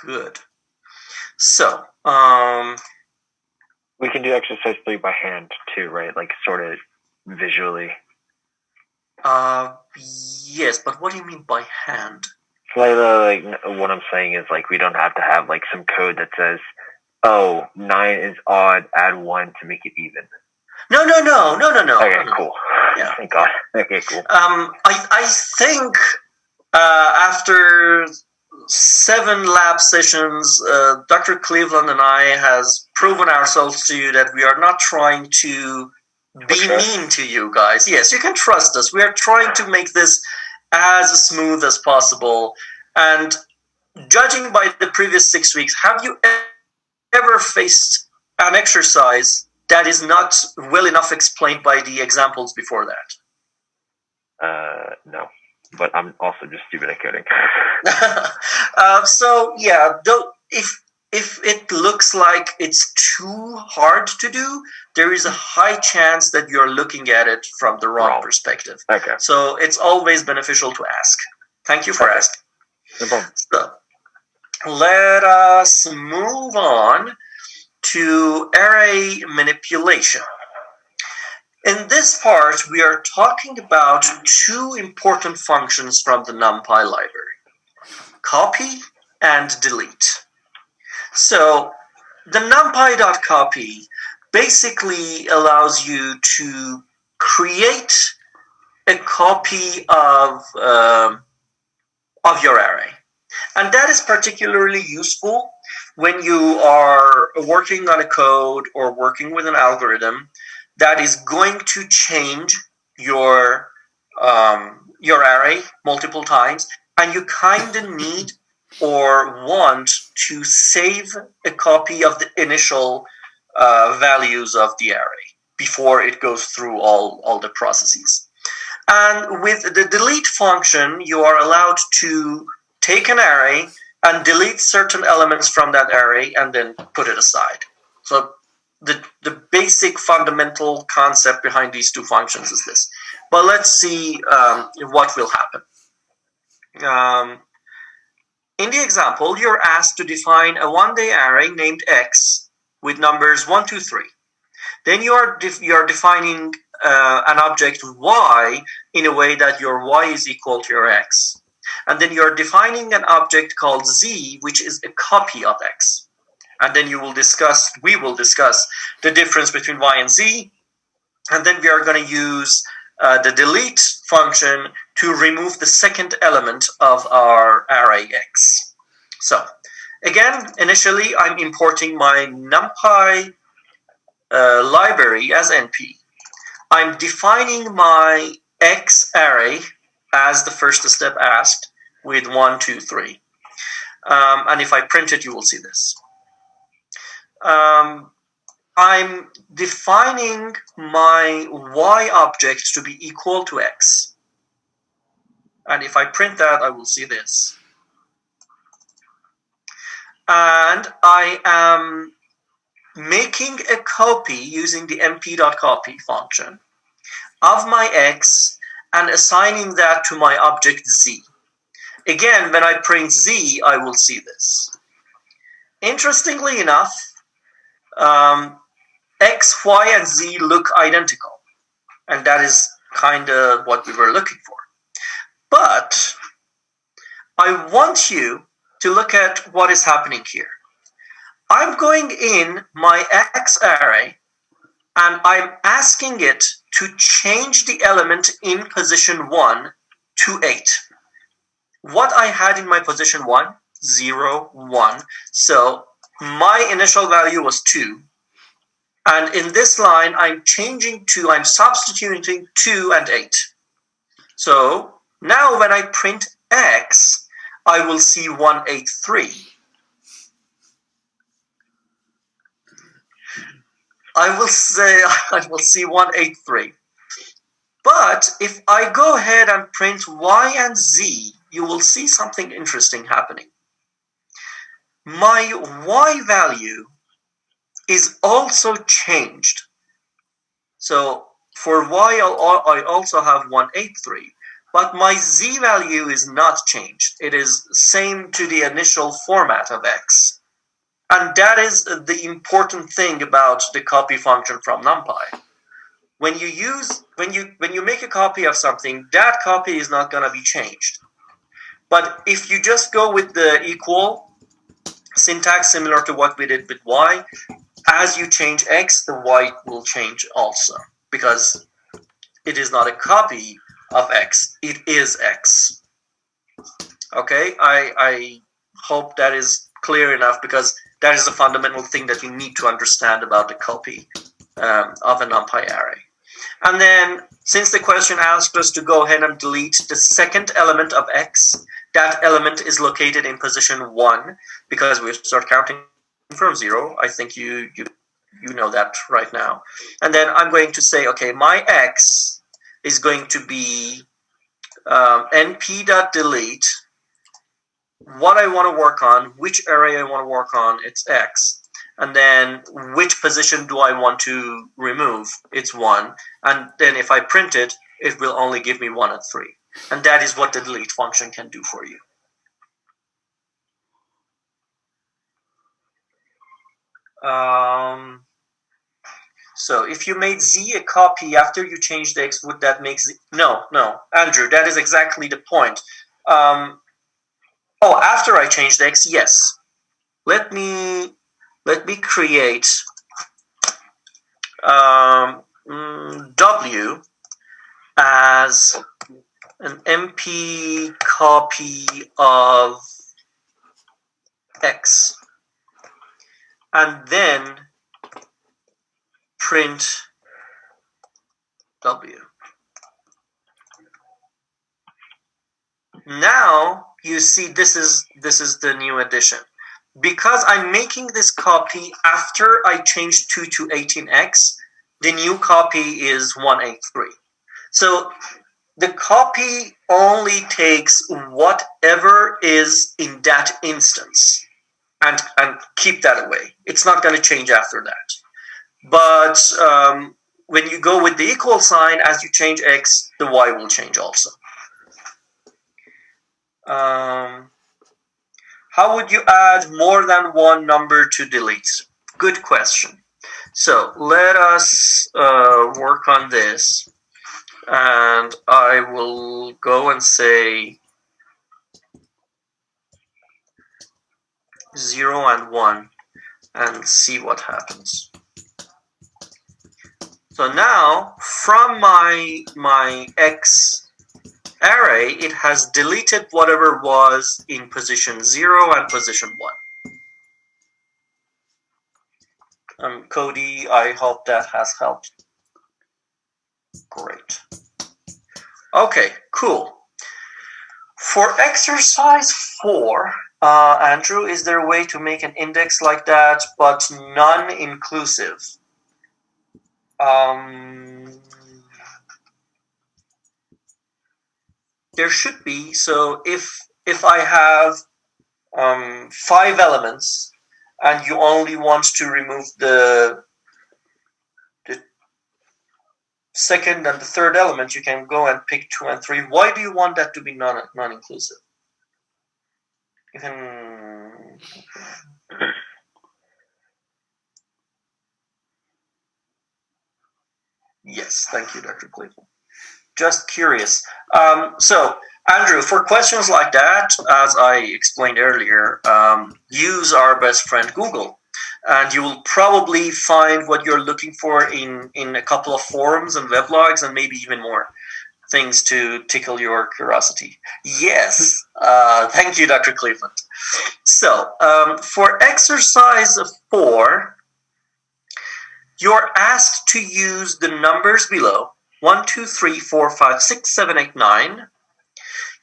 Good. So, we can do exercise 3 by hand too, right? Like sort of visually. Yes, but what do you mean by hand? Like what I'm saying is like we don't have to have like some code that says, oh, 9 is odd, add 1 to make it even. No. Okay, cool. Yeah. Thank God. Okay, cool. I think After 7 lab sessions, Dr. Cleveland and I has proven ourselves to you that we are not trying to be mean to you guys. Yes, you can trust us. We are trying to make this as smooth as possible. And judging by the previous 6 weeks, have you ever faced an exercise that is not well enough explained by the examples before that? No. But I'm also just stupid at coding. So yeah, if it looks like it's too hard to do, there is a high chance that you're looking at it from the wrong perspective. Okay. So it's always beneficial to ask. Thank you for asking. No problem. So let us move on to array manipulation. In this part, we are talking about 2 important functions from the Numpy library: copy and delete. So the numpy.copy basically allows you to create a copy of your array. And that is particularly useful when you are working on a code or working with an algorithm that is going to change your array multiple times, and you kind of need or want to save a copy of the initial values of the array before it goes through all the processes. And with the delete function, you are allowed to take an array and delete certain elements from that array and then put it aside. So the basic fundamental concept behind these 2 functions is this. But let's see what will happen. In the example, you're asked to define a 1-day array named x with numbers 1, 2, 3. Then you are defining an object y in a way that your y is equal to your x. And then you're defining an object called z, which is a copy of x. And then we will discuss the difference between y and z. And then we are going to use the delete function to remove the second element of our array x. So again, initially I'm importing my Numpy library as NP. I'm defining my x array as the first step asked with 1, 2, 3. And if I print it, you will see this. I'm defining my y object to be equal to x. And if I print that, I will see this. And I am making a copy using the np.copy function of my x and assigning that to my object z. Again, when I print z, I will see this. Interestingly enough, x, y, and z look identical. And that is kind of what we were looking for. But I want you to look at what is happening here. I'm going in my x array and I'm asking it to change the element in position 1 to 8. What I had in my position 1, 0, 1. So my initial value was 2. And in this line, I'm substituting 2 and 8. So now when I print x, I will see 183. I will see 183. But if I go ahead and print y and z, you will see something interesting happening. My y value is also changed. So for y, I also have 183. But my z value is not changed. It is same to the initial format of x. And that is the important thing about the copy function from NumPy. When you make a copy of something, that copy is not going to be changed. But if you just go with the equal syntax similar to what we did with y, as you change x, the y will change also, because it is not a copy of x, it is x. Okay, I hope that is clear enough, because that is a fundamental thing that you need to understand about the copy of a NumPy array. And then, since the question asked us to go ahead and delete the second element of x, that element is located in position 1, because we start counting from 0. I think you know that right now. And then I'm going to say, okay, my x is going to be np.delete what I want to work on, which array I want to work on, it's x. And then which position do I want to remove? It's 1. And then if I print it, it will only give me 1 and 3. And that is what the delete function can do for you. So if you made z a copy after you changed x, would that make z? No, Andrew, that is exactly the point. After I changed x, yes. Let me create w as an MP copy of x, and then print w. Now you see this is the new addition. Because I'm making this copy after I changed 2 to 18x, the new copy is 183. So the copy only takes whatever is in that instance and keep that away. It's not going to change after that. But when you go with the equal sign, as you change x, the y will change also. How would you add more than one number to delete? Good question. So let us work on this. And I will go and say 0 and 1 and see what happens. So now, from my x array, it has deleted whatever was in position 0 and position 1. Cody, I hope that has helped. Great. Okay, cool. For exercise 4, Andrew, is there a way to make an index like that, but non-inclusive? There should be. So if I have 5 elements and you only want to remove the second and the third element, you can go and pick 2 and 3. Why do you want that to be non-inclusive? You can. Yes, thank you, Dr. Cleveland. Just curious. So, Andrew, for questions like that, as I explained earlier, use our best friend Google. And you will probably find what you're looking for in a couple of forums and weblogs, and maybe even more things to tickle your curiosity. Yes, thank you, Dr. Cleveland. So, for exercise 4, you're asked to use the numbers below, 1, 2, 3, 4, 5, 6, 7, 8, 9.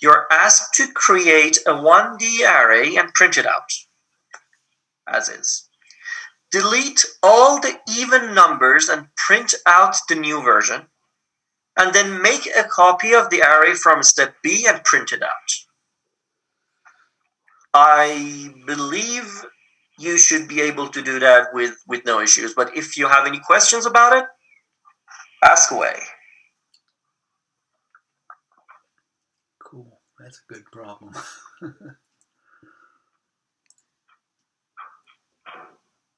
You're asked to create a 1D array and print it out, as is. Delete all the even numbers and print out the new version, and then make a copy of the array from step B and print it out. I believe you should be able to do that with no issues, but if you have any questions about it, ask away. Cool. That's a good problem.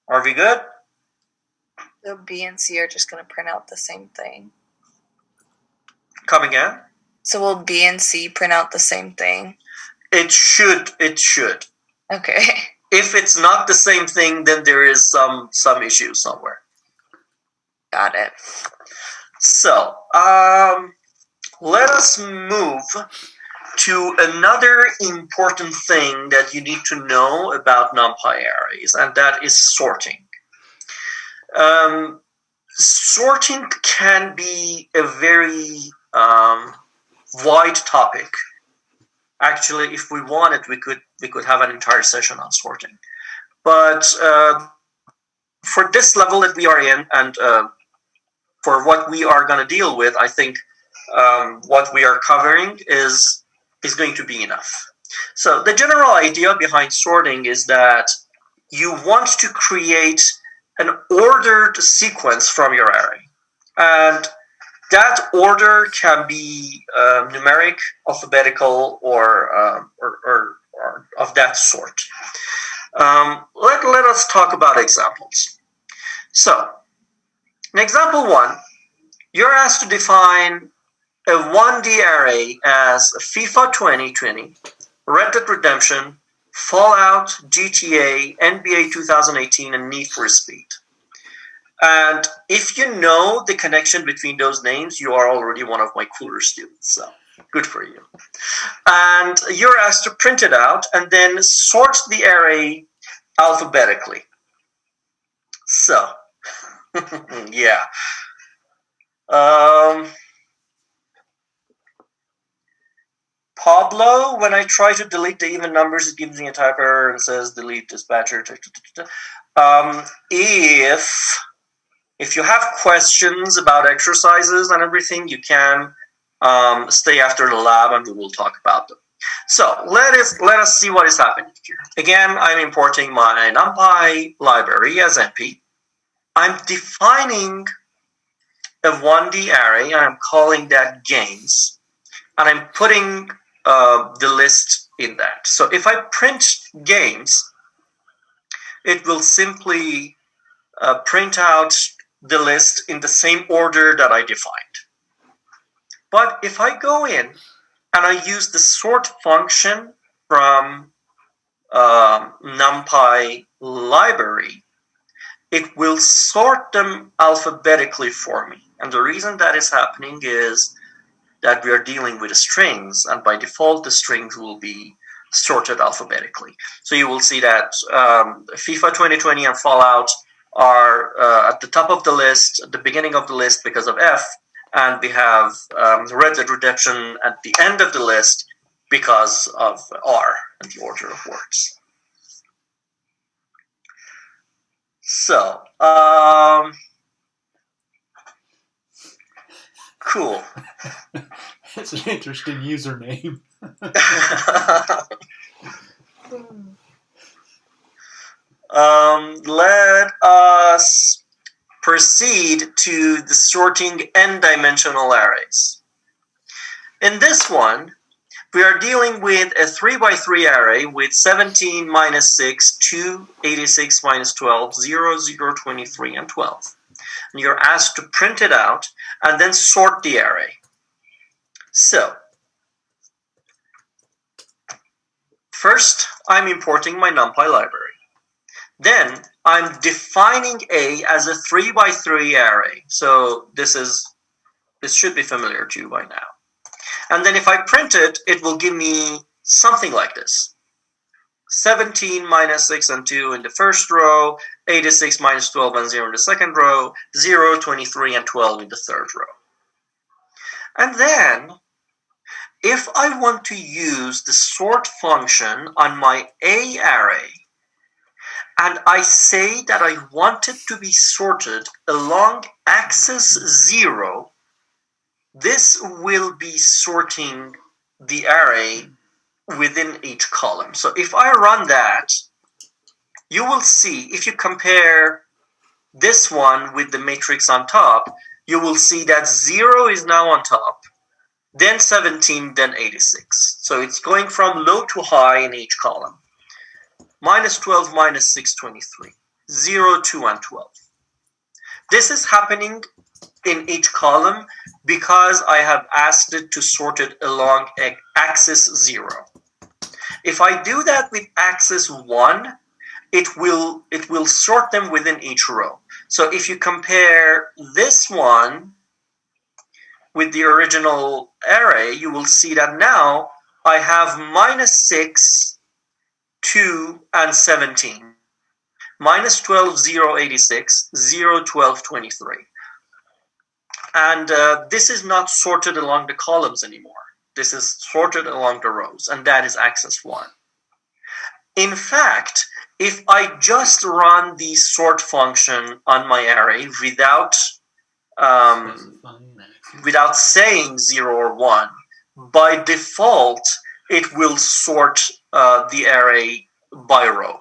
Are we good? So B and C are just going to print out the same thing. Come again? So will B and C print out the same thing? It should. Okay. If it's not the same thing, then there is some issue somewhere. Got it. So, let us move to another important thing that you need to know about NumPy arrays, and that is sorting. Sorting can be a very wide topic. Actually, if we wanted, we could have an entire session on sorting. But for this level that we are in, and for what we are going to deal with, I think what we are covering is going to be enough. So the general idea behind sorting is that you want to create an ordered sequence from your array. And that order can be numeric, alphabetical, or of that sort. Let us talk about examples. So, in example 1, you're asked to define a 1D array as FIFA 2020, Red Dead Redemption, Fallout, GTA, NBA 2018, and Need for Speed. And if you know the connection between those names, you are already one of my cooler students, so good for you. And you're asked to print it out and then sort the array alphabetically. So, yeah. Pablo, when I try to delete the even numbers, it gives me a type error and says delete dispatcher. If you have questions about exercises and everything, you can stay after the lab and we will talk about them. So let us see what is happening here. Again, I'm importing my Numpy library as NP. I'm defining a 1D array and I'm calling that games. And I'm putting the list in that. So if I print games, it will simply print out the list in the same order that I defined. But if I go in and I use the sort function from Numpy library, it will sort them alphabetically for me. And the reason that is happening is that we are dealing with strings, and by default the strings will be sorted alphabetically. So you will see that FIFA 2020 and Fallout are at the top of the list, at the beginning of the list because of F, and we have Red Dead Redemption at the end of the list because of R and the order of words. So, cool. That's an interesting username. Let us proceed to the sorting n-dimensional arrays. In this one, we are dealing with a 3x3 array with 17 minus 6, 2, 86 minus 12, 0, 0, 23, and 12. And you're asked to print it out and then sort the array. So, first, I'm importing my Numpy library. Then, I'm defining A as a 3x3 array. So, this should be familiar to you by now. And then if I print it, it will give me something like this. 17 minus 6 and 2 in the first row, 86 minus 12 and 0 in the second row, 0, 23, and 12 in the third row. And then, if I want to use the sort function on my A array, and I say that I want it to be sorted along axis 0, this will be sorting the array within each column. So if I run that, you will see, if you compare this one with the matrix on top, you will see that 0 is now on top, then 17, then 86. So it's going from low to high in each column. Minus 12, minus 6, 23. 0, 2, and 12. This is happening in each column because I have asked it to sort it along axis 0. If I do that with axis 1, it will sort them within each row. So if you compare this one with the original array, you will see that now I have -6, 2, and 17. -12, 0, 86, 0, 12, 23. And this is not sorted along the columns anymore. This is sorted along the rows, and that is axis 1. In fact, if I just run the sort function on my array without saying 0 or 1, by default, it will sort the array by row.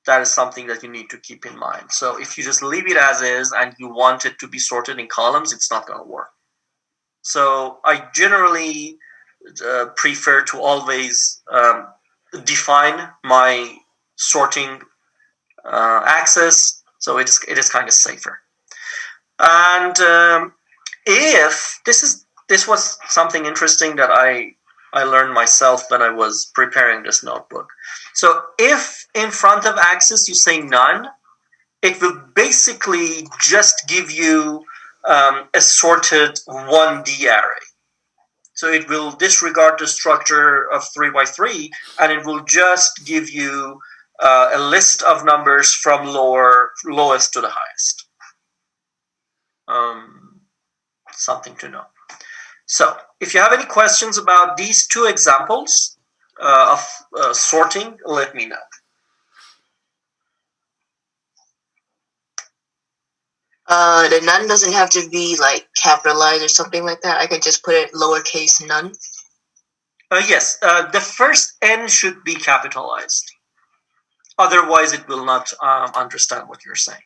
That is something that you need to keep in mind. So if you just leave it as is and you want it to be sorted in columns, it's not going to work. So I generally prefer to always define my sorting axis, so it is kind of safer. And if this was something interesting that I learned myself when I was preparing this notebook. So if in front of axis you say none, it will basically just give you a sorted 1D array. So it will disregard the structure of 3 by 3, and it will just give you a list of numbers from lowest to the highest. Something to know. So if you have any questions about these two examples of sorting, let me know. The none doesn't have to be like capitalized or something like that. I could just put it lowercase none. Yes, the first N should be capitalized. Otherwise, it will not understand what you're saying.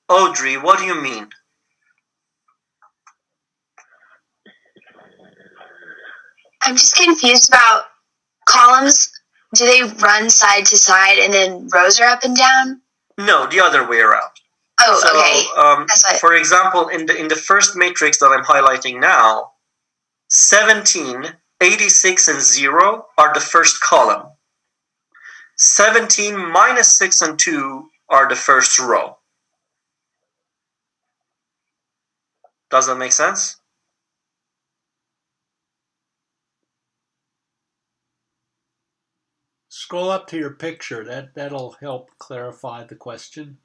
Audrey, what do you mean? I'm just confused about columns. Do they run side to side and then rows are up and down? No, the other way around. Oh, so, okay. That's what... For example, in the first matrix that I'm highlighting now, 17, 86, and 0 are the first column. 17 minus 6 and 2 are the first row. Does that make sense? Scroll up to your picture. That'll help clarify the question.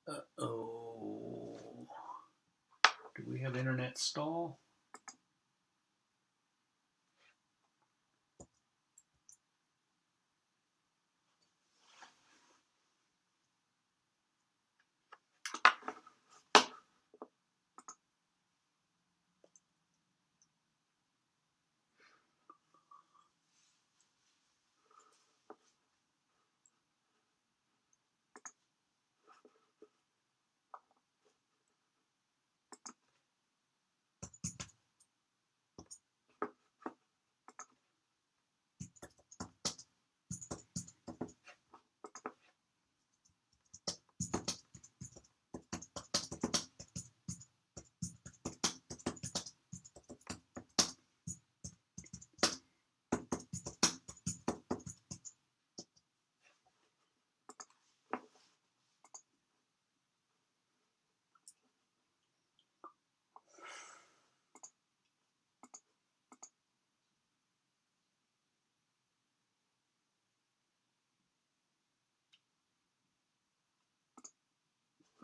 Uh-oh. Do we have internet stall?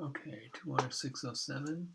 Okay, 20607.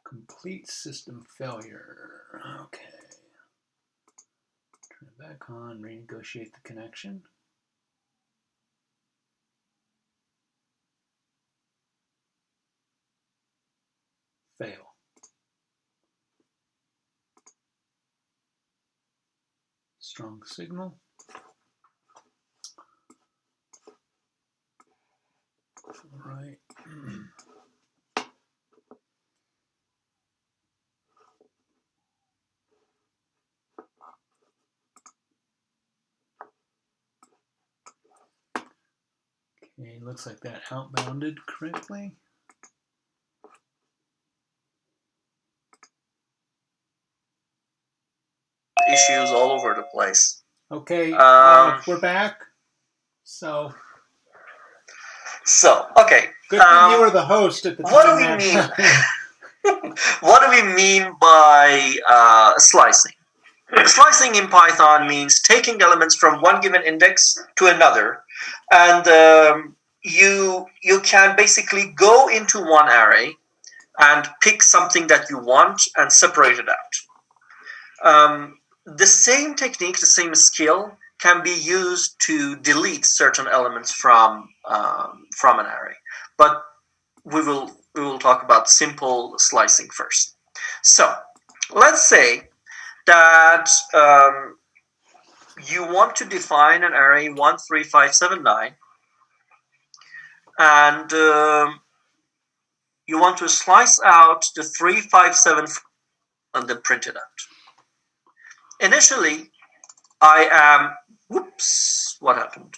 Complete system failure. Okay. Turn it back on, renegotiate the connection. Fail. Strong signal. All right. Okay, looks like that outbounded correctly. Issues all over the place. Okay, we're back. So okay. Good thing you were the host at the time. What do we mean? What do we mean by slicing? Slicing in Python means taking elements from one given index to another, and you can basically go into one array and pick something that you want and separate it out. The same technique, the same skill, can be used to delete certain elements from an array, but we will talk about simple slicing first. So let's say that you want to define an array 1, 3, 5, 7, 9, and you want to slice out the 3, 5, 7 and then print it out. Initially, I am, whoops, what happened?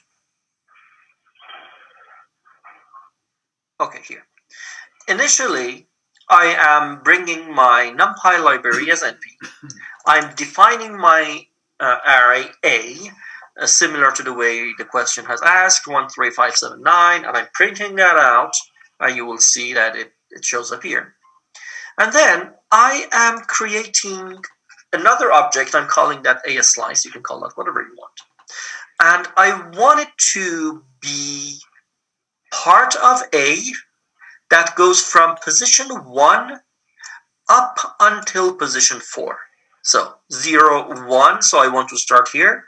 Okay, here. Initially, I am bringing my Numpy library as NP. I'm defining my array A, similar to the way the question has asked, 1, 3, 5, 7, 9, and I'm printing that out, and you will see that it shows up here. And then I am creating another object. I'm calling that A slice. You can call that whatever you want. And I want it to be part of A that goes from position 1 up until position 4. So 0, 1, so I want to start here.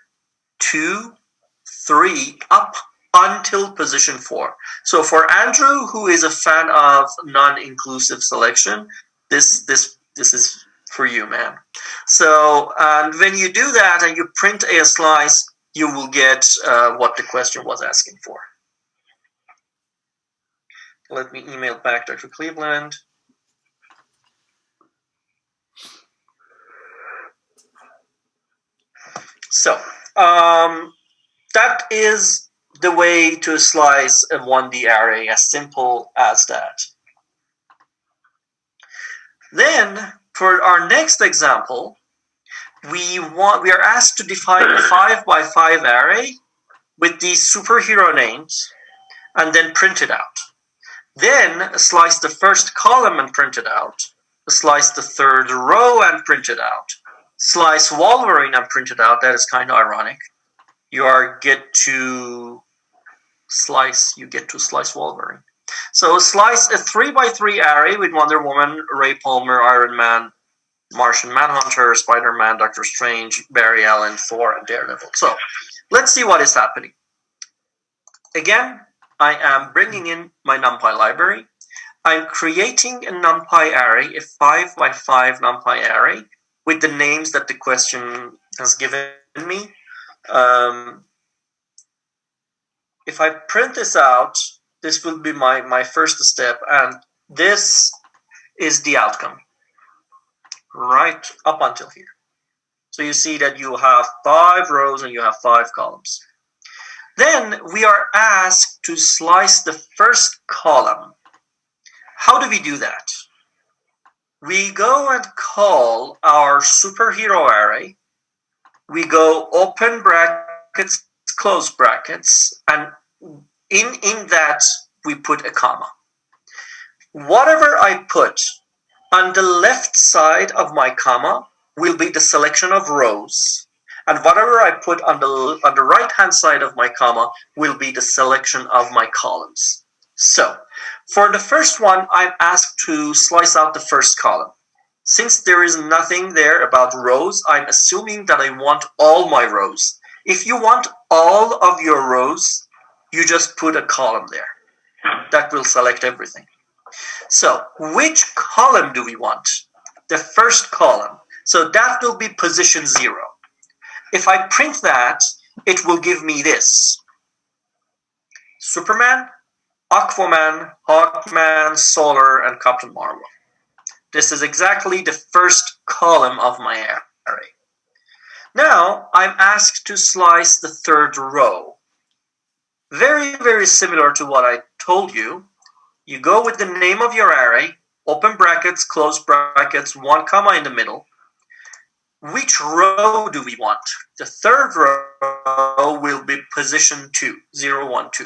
2, 3, up until position 4. So for Andrew, who is a fan of non-inclusive selection, this is for you, man. So, and when you do that and you print a slice, you will get what the question was asking for. Let me email back Dr. Cleveland. So, that is the way to slice a 1D array, as simple as that. Then, for our next example, we are asked to define a 5 by 5 array with these superhero names and then print it out. Then slice the first column and print it out. Slice the third row and print it out. Slice Wolverine and print it out. That is kind of ironic. You get to slice Wolverine. So slice a 3 by 3 array with Wonder Woman, Ray Palmer, Iron Man, Martian Manhunter, Spider-Man, Doctor Strange, Barry Allen, Thor, and Daredevil. So let's see what is happening. Again, I am bringing in my Numpy library. I'm creating a Numpy array, a 5 by 5 Numpy array, with the names that the question has given me. If I print this out, this will be my first step, and this is the outcome, right up until here. So you see that you have 5 rows and you have 5 columns. Then we are asked to slice the first column. How do we do that? We go and call our superhero array. We go open brackets, close brackets, and in that we put a comma. Whatever I put on the left side of my comma will be the selection of rows, and whatever I put on the right hand side of my comma will be the selection of my columns. So, for the first one, I'm asked to slice out the first column. Since there is nothing there about rows, I'm assuming that I want all my rows. If you want all of your rows, you just put a column there. That will select everything. So, which column do we want? The first column. So that will be position 0. If I print that, it will give me this. Superman, Aquaman, Hawkman, Solar, and Captain Marvel. This is exactly the first column of my array. Now, I'm asked to slice the third row. Very, very similar to what I told you. You go with the name of your array, open brackets, close brackets, 1 comma in the middle. Which row do we want? The third row will be position 2, 0, 1, 2.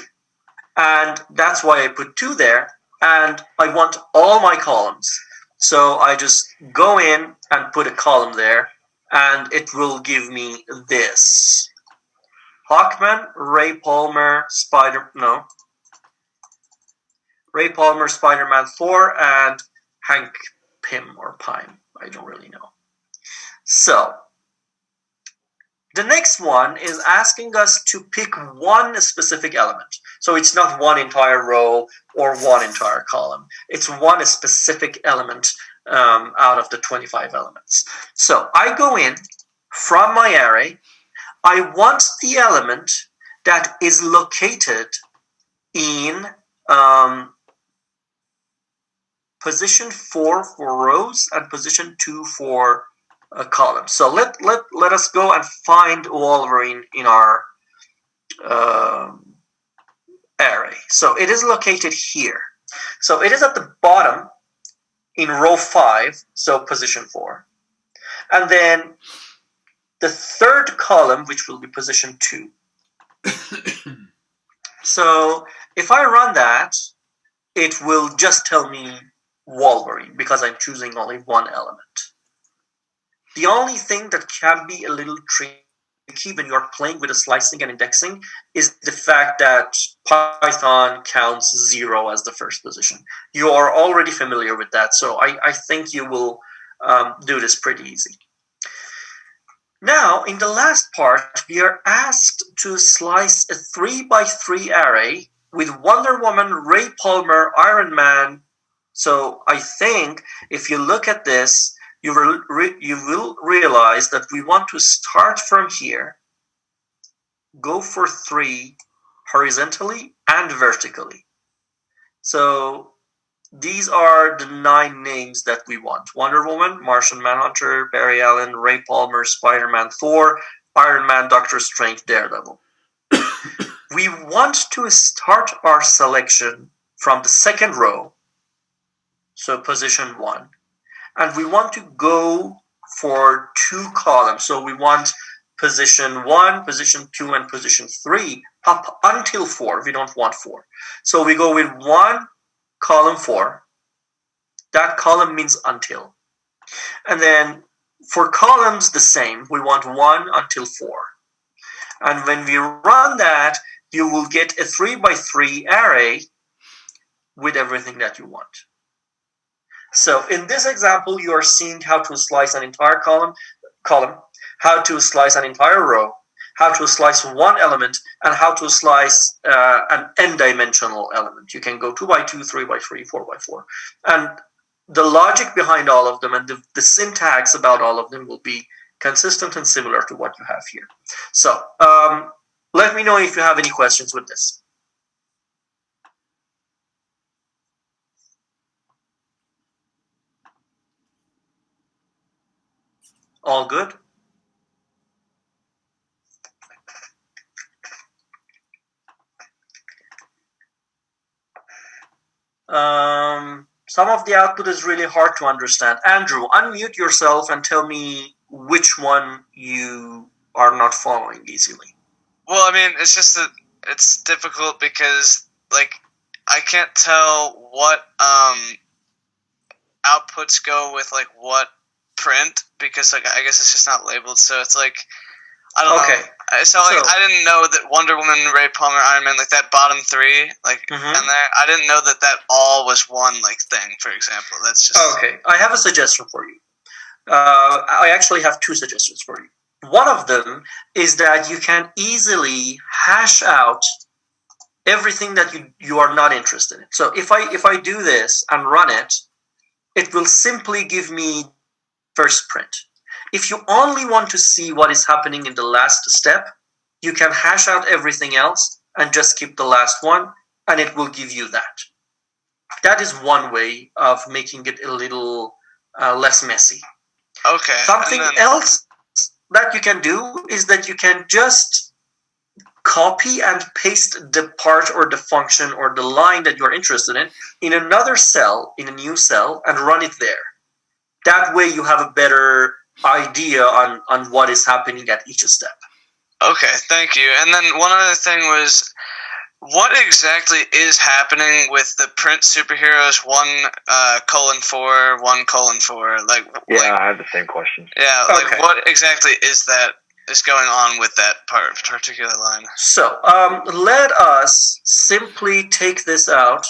And that's why I put 2 there. And I want all my columns. So I just go in and put a column there. And it will give me this. Hawkman, Ray Palmer, Ray Palmer, Spider-Man 4, and Hank Pym or Pym. I don't really know. So, the next one is asking us to pick one specific element. So it's not one entire row or one entire column. It's one specific element out of the 25 elements. So I go in from my array. I want the element that is located in position 4 for rows and position 2 for columns. So let us go and find Wolverine in our array. So it is located here. So it is at the bottom in row 5, so position 4. And then the third column, which will be position 2. So if I run that, it will just tell me Wolverine because I'm choosing only one element. The only thing that can be a little tricky when you're playing with the slicing and indexing is the fact that Python counts 0 as the first position. You are already familiar with that, so I think you will do this pretty easy. Now, in the last part, we are asked to slice a 3x3 array with Wonder Woman, Ray Palmer, Iron Man. So I think if you look at this, you will realize that we want to start from here, go for 3 horizontally and vertically. So these are the 9 names that we want. Wonder Woman, Martian Manhunter, Barry Allen, Ray Palmer, Spider-Man 4, Iron Man, Doctor Strange, Daredevil. We want to start our selection from the second row, so position 1. And we want to go for 2 columns. So we want position 1, position 2, and position 3 up until 4. We don't want 4. So we go with 1, column 4. That column means until. And then for columns, the same. We want 1 until 4. And when we run that, you will get a 3x3 array with everything that you want. So in this example, you are seeing how to slice an entire column, how to slice an entire row, how to slice one element, and how to slice an n-dimensional element. You can go 2x2, 3x3, 4x4. And the logic behind all of them and the syntax about all of them will be consistent and similar to what you have here. So let me know if you have any questions with this. All good? Some of the output is really hard to understand. Andrew, unmute yourself and tell me which one you are not following easily. Well, I mean, it's just that it's difficult because, like, I can't tell what outputs go with, like, what print because, like, I guess it's just not labeled. So it's like, I don't know. So I didn't know that Wonder Woman, Ray Palmer, Iron Man, like that bottom three, like and there, I didn't know that all was one like thing. For example, that's just okay. I have a suggestion for you. I actually have two suggestions for you. One of them is that you can easily hash out everything that you are not interested in. So if I do this and run it, it will simply give me first print. If you only want to see what is happening in the last step, you can hash out everything else and just keep the last one, and it will give you that. That is one way of making it a little less messy. Okay. Something else that you can do is that you can just copy and paste the part or the function or the line that you're interested in another cell, in a new cell, and run it there. That way you have a better idea on what is happening at each step. Okay, thank you. And then one other thing was, what exactly is happening with the print superheroes 1:4, 1:4? I have the same question. Yeah, like what exactly is going on with that particular line? So let us simply take this out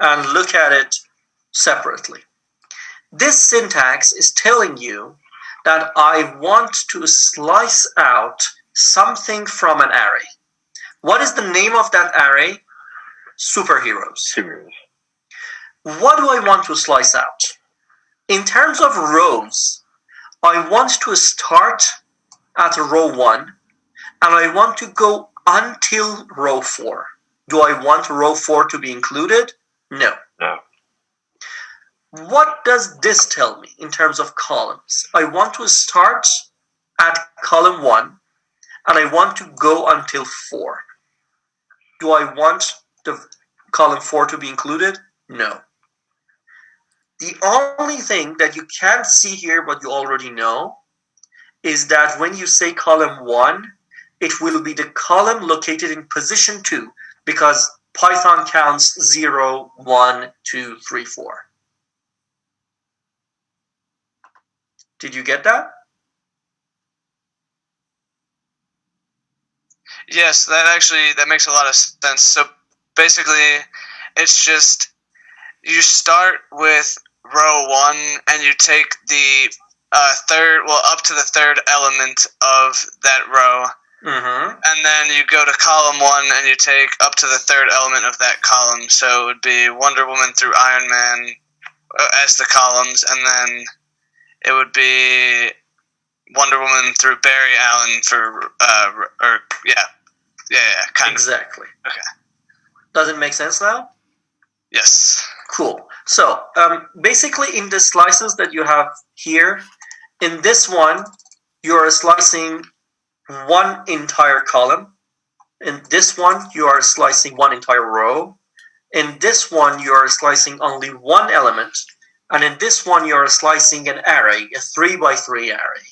and look at it separately. This syntax is telling you that I want to slice out something from an array. What is the name of that array? Superheroes. What do I want to slice out? In terms of rows, I want to start at row 1, and I want to go until row 4. Do I want row 4 to be included? No. What does this tell me in terms of columns? I want to start at column 1, and I want to go until 4. Do I want the column 4 to be included? No. The only thing that you can't see here, but you already know, is that when you say column 1, it will be the column located in position 2, because Python counts 0, 1, 2, 3, 4. Did you get that? Yes, that makes a lot of sense. So basically, it's just you start with row 1 and you take the up to the third element of that row. And then you go to column 1 and you take up to the third element of that column. So it would be Wonder Woman through Iron Man as the columns, and then it would be Wonder Woman through Barry Allen for kind of. Exactly. Okay. Does it make sense now? Yes. Cool. So basically, in the slices that you have here, in this one, you are slicing one entire column. In this one, you are slicing one entire row. In this one, you are slicing only one element. And in this one, you are slicing an array, a 3x3 array.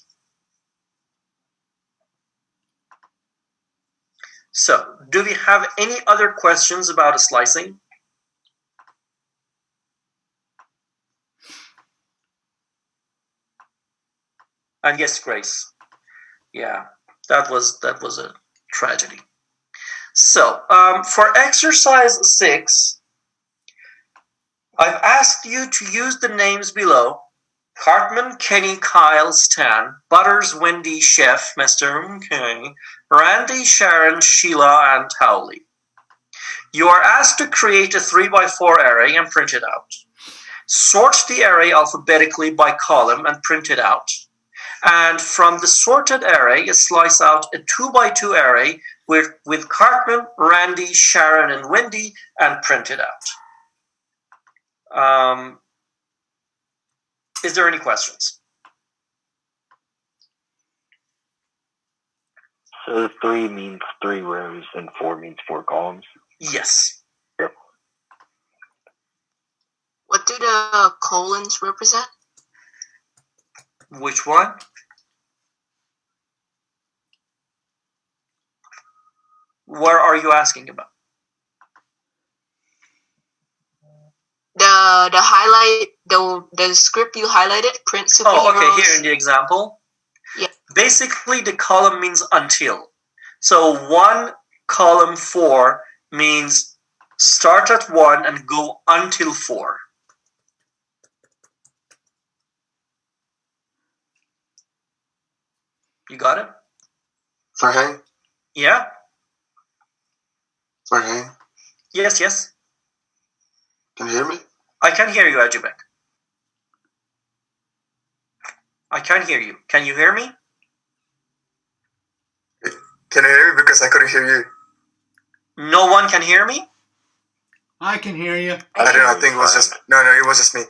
So, do we have any other questions about slicing? And yes, Grace. Yeah, that was a tragedy. So, for exercise 6, I've asked you to use the names below: Cartman, Kenny, Kyle, Stan, Butters, Wendy, Chef, Mr. Okay, Randy, Sharon, Sheila, and Towley. You are asked to create a 3x4 array and print it out. Sort the array alphabetically by column and print it out. And from the sorted array, slice out a 2x2 array with Cartman, Randy, Sharon, and Wendy, and print it out. Is there any questions? So 3 means 3 rows and 4 means 4 columns? Yes. Yep. What do the colons represent? Which one? What are you asking about? The highlight, the script you highlighted, print superheroes. Oh, okay, here in the example. Yeah. Basically, the column means until. So 1 column 4 means start at 1 and go until 4. You got it? Farhan? Yeah? Farhan? Yes, yes. Can you hear me? I can hear you, Ajibek. I can hear you. Can you hear me? Can you hear me? Because I couldn't hear you. No one can hear me? I can hear you. I don't know. I think it was just it was just me.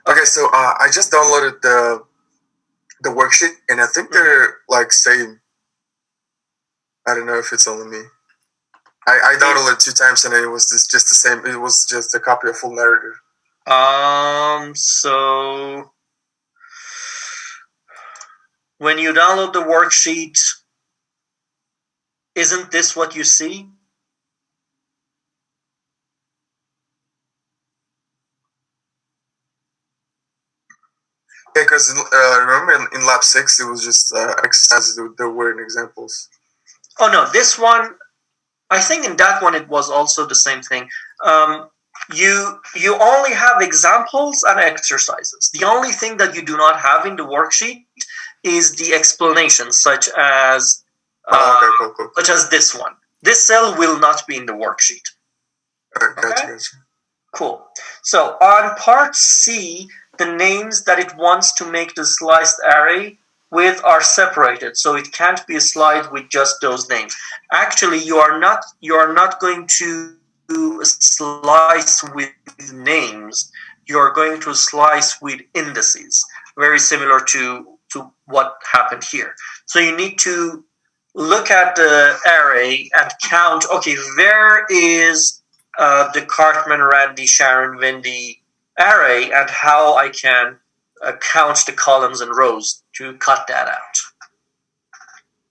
Okay, so I just downloaded the worksheet, and I think they're like same. I don't know if it's only me. I downloaded it 2 times, and it was just the same. It was just a copy of full narrative. So when you download the worksheet, isn't this what you see? Yeah, because remember in lab 6, it was just exercises that were in examples. Oh no, this one, I think in that one it was also the same thing. You only have examples and exercises. The only thing that you do not have in the worksheet is the explanations, such as cool. such as this one. This cell will not be in the worksheet. Gotcha. Cool. So on part C, the names that it wants to make the sliced array with are separated, so it can't be a slide with just those names. Actually, you are not going to slice with names. You are going to slice with indices, very similar to what happened here. So you need to look at the array and count, okay, where is the Cartman, Randy, Sharon, Wendy array, and how I can count the columns and rows to cut that out.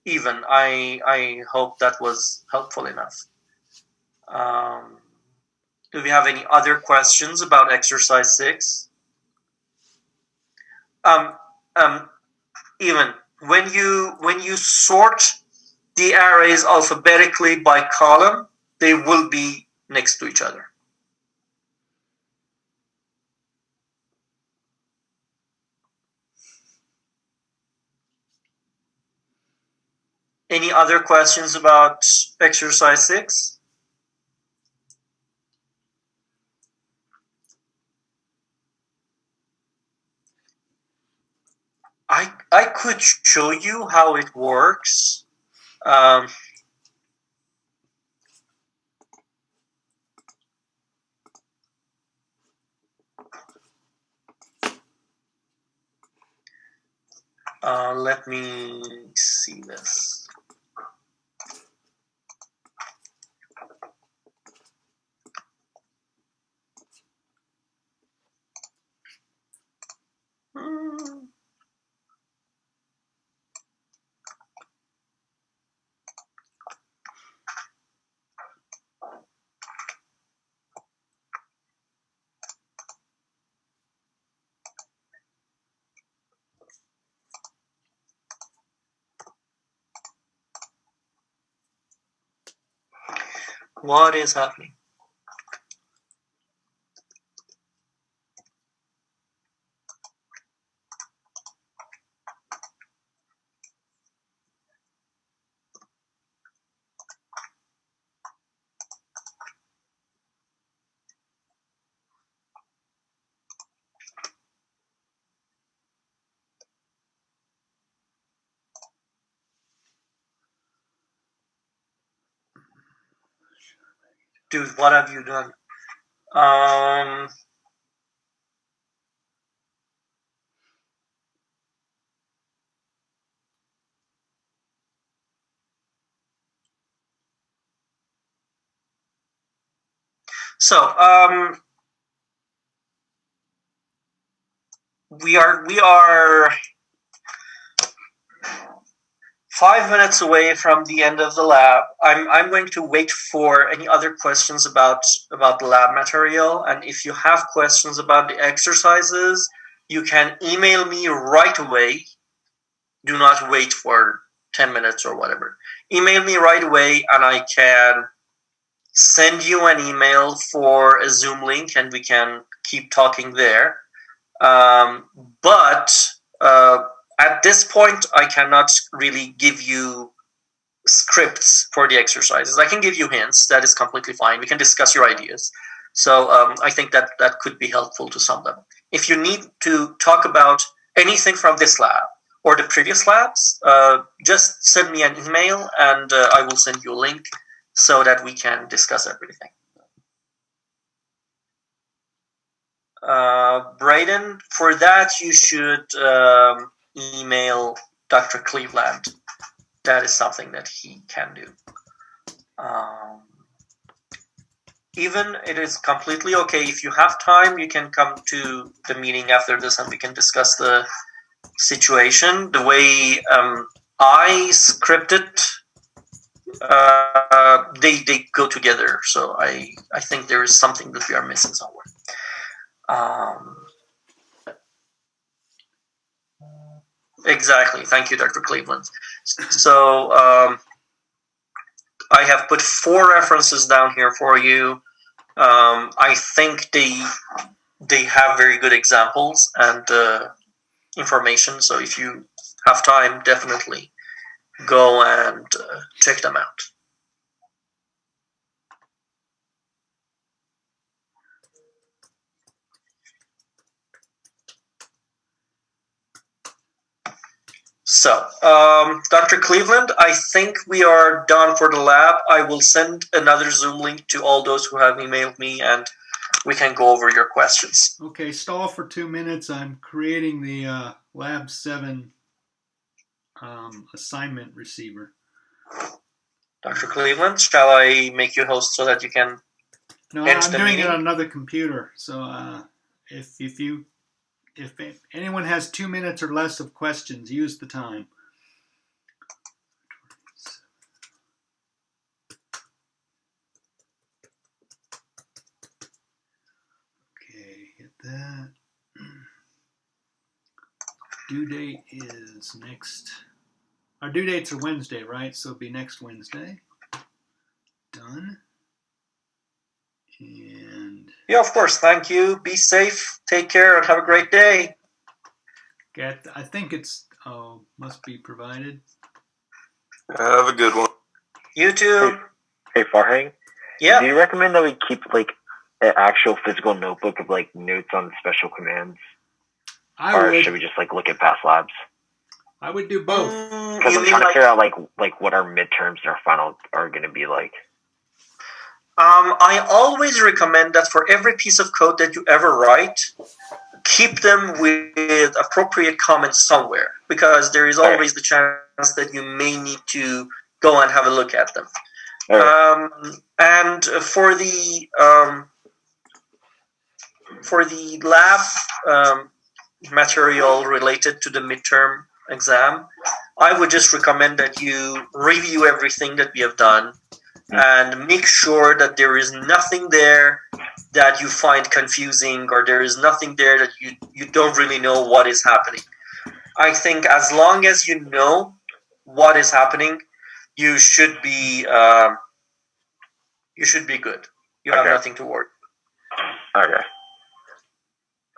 Even, I hope that was helpful enough. Do we have any other questions about exercise 6? Even when you sort the arrays alphabetically by column, they will be next to each other. Any other questions about exercise 6? I could show you how it works. Let me see this. What is happening? Dude, what have you done? So, we are 5 minutes away from the end of the lab. I'm going to wait for any other questions about the lab material, and if you have questions about the exercises, you can email me right away. Do not wait for 10 minutes or whatever. email me right away, and I can send you an email for a Zoom link, and we can keep talking there. But at this point, I cannot really give you scripts for the exercises. I can give you hints. That is completely fine. We can discuss your ideas. So I think that could be helpful to some of them. If you need to talk about anything from this lab or the previous labs, just send me an email, and I will send you a link so that we can discuss everything. Braden, for that you should email Dr. Cleveland. That is something that he can do. Even it is completely okay. If you have time, you can come to the meeting after this and we can discuss the situation. The way I script it, they go together. So I think there is something that we are missing somewhere. Exactly. Thank you, Dr. Cleveland. So I have put 4 references down here for you. I think they have very good examples and information. So if you have time, definitely go and check them out. So, Dr. Cleveland, I think we are done for the lab. I will send another Zoom link to all those who have emailed me, and we can go over your questions. Okay, stall for 2 minutes. I'm creating the lab7 assignment receiver. Dr. Cleveland, shall I make you host so that you can No, end I'm the doing meeting? it on another computer. So if anyone has 2 minutes or less of questions, use the time. Okay, hit that. Due date is next. Our due dates are Wednesday, right? So it'll be next Wednesday. Done. And Yeah, of course. Thank you. Be safe. Take care and have a great day. I think it's must be provided. Have a good one. You too. Hey, Farhang. Yeah. Do you recommend that we keep like an actual physical notebook of like notes on special commands, or should we just like look at past labs? I would do both. Because I'm trying to figure out like what our midterms and our final are going to be like. I always recommend that for every piece of code that you ever write, keep them with appropriate comments somewhere, because there is always the chance that you may need to go and have a look at them. And for the lab material related to the midterm exam, I would just recommend that you review everything that we have done and make sure that there is nothing there that you find confusing, or there is nothing there that you don't really know what is happening. I think as long as you know what is happening, you should be good. You have nothing to worry. Okay.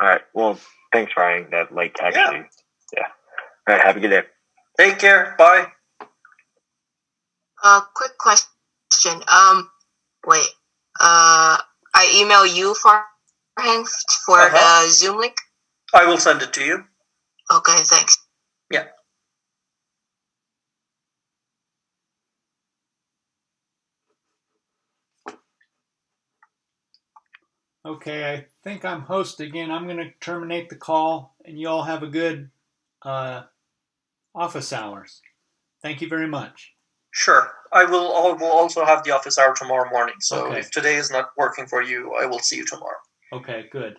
All right. Well, thanks, Ryan. That actually, yeah. All right. Have a good day. Take care. Bye. Quick question. Wait. I email you for the Zoom link. I will send it to you. Okay. Thanks. Yeah. Okay, I think I'm host again. I'm going to terminate the call, and you all have a good office hours. Thank you very much. Sure. I will also have the office hour tomorrow morning. So Okay. if today is not working for you, I will see you tomorrow. Okay, good.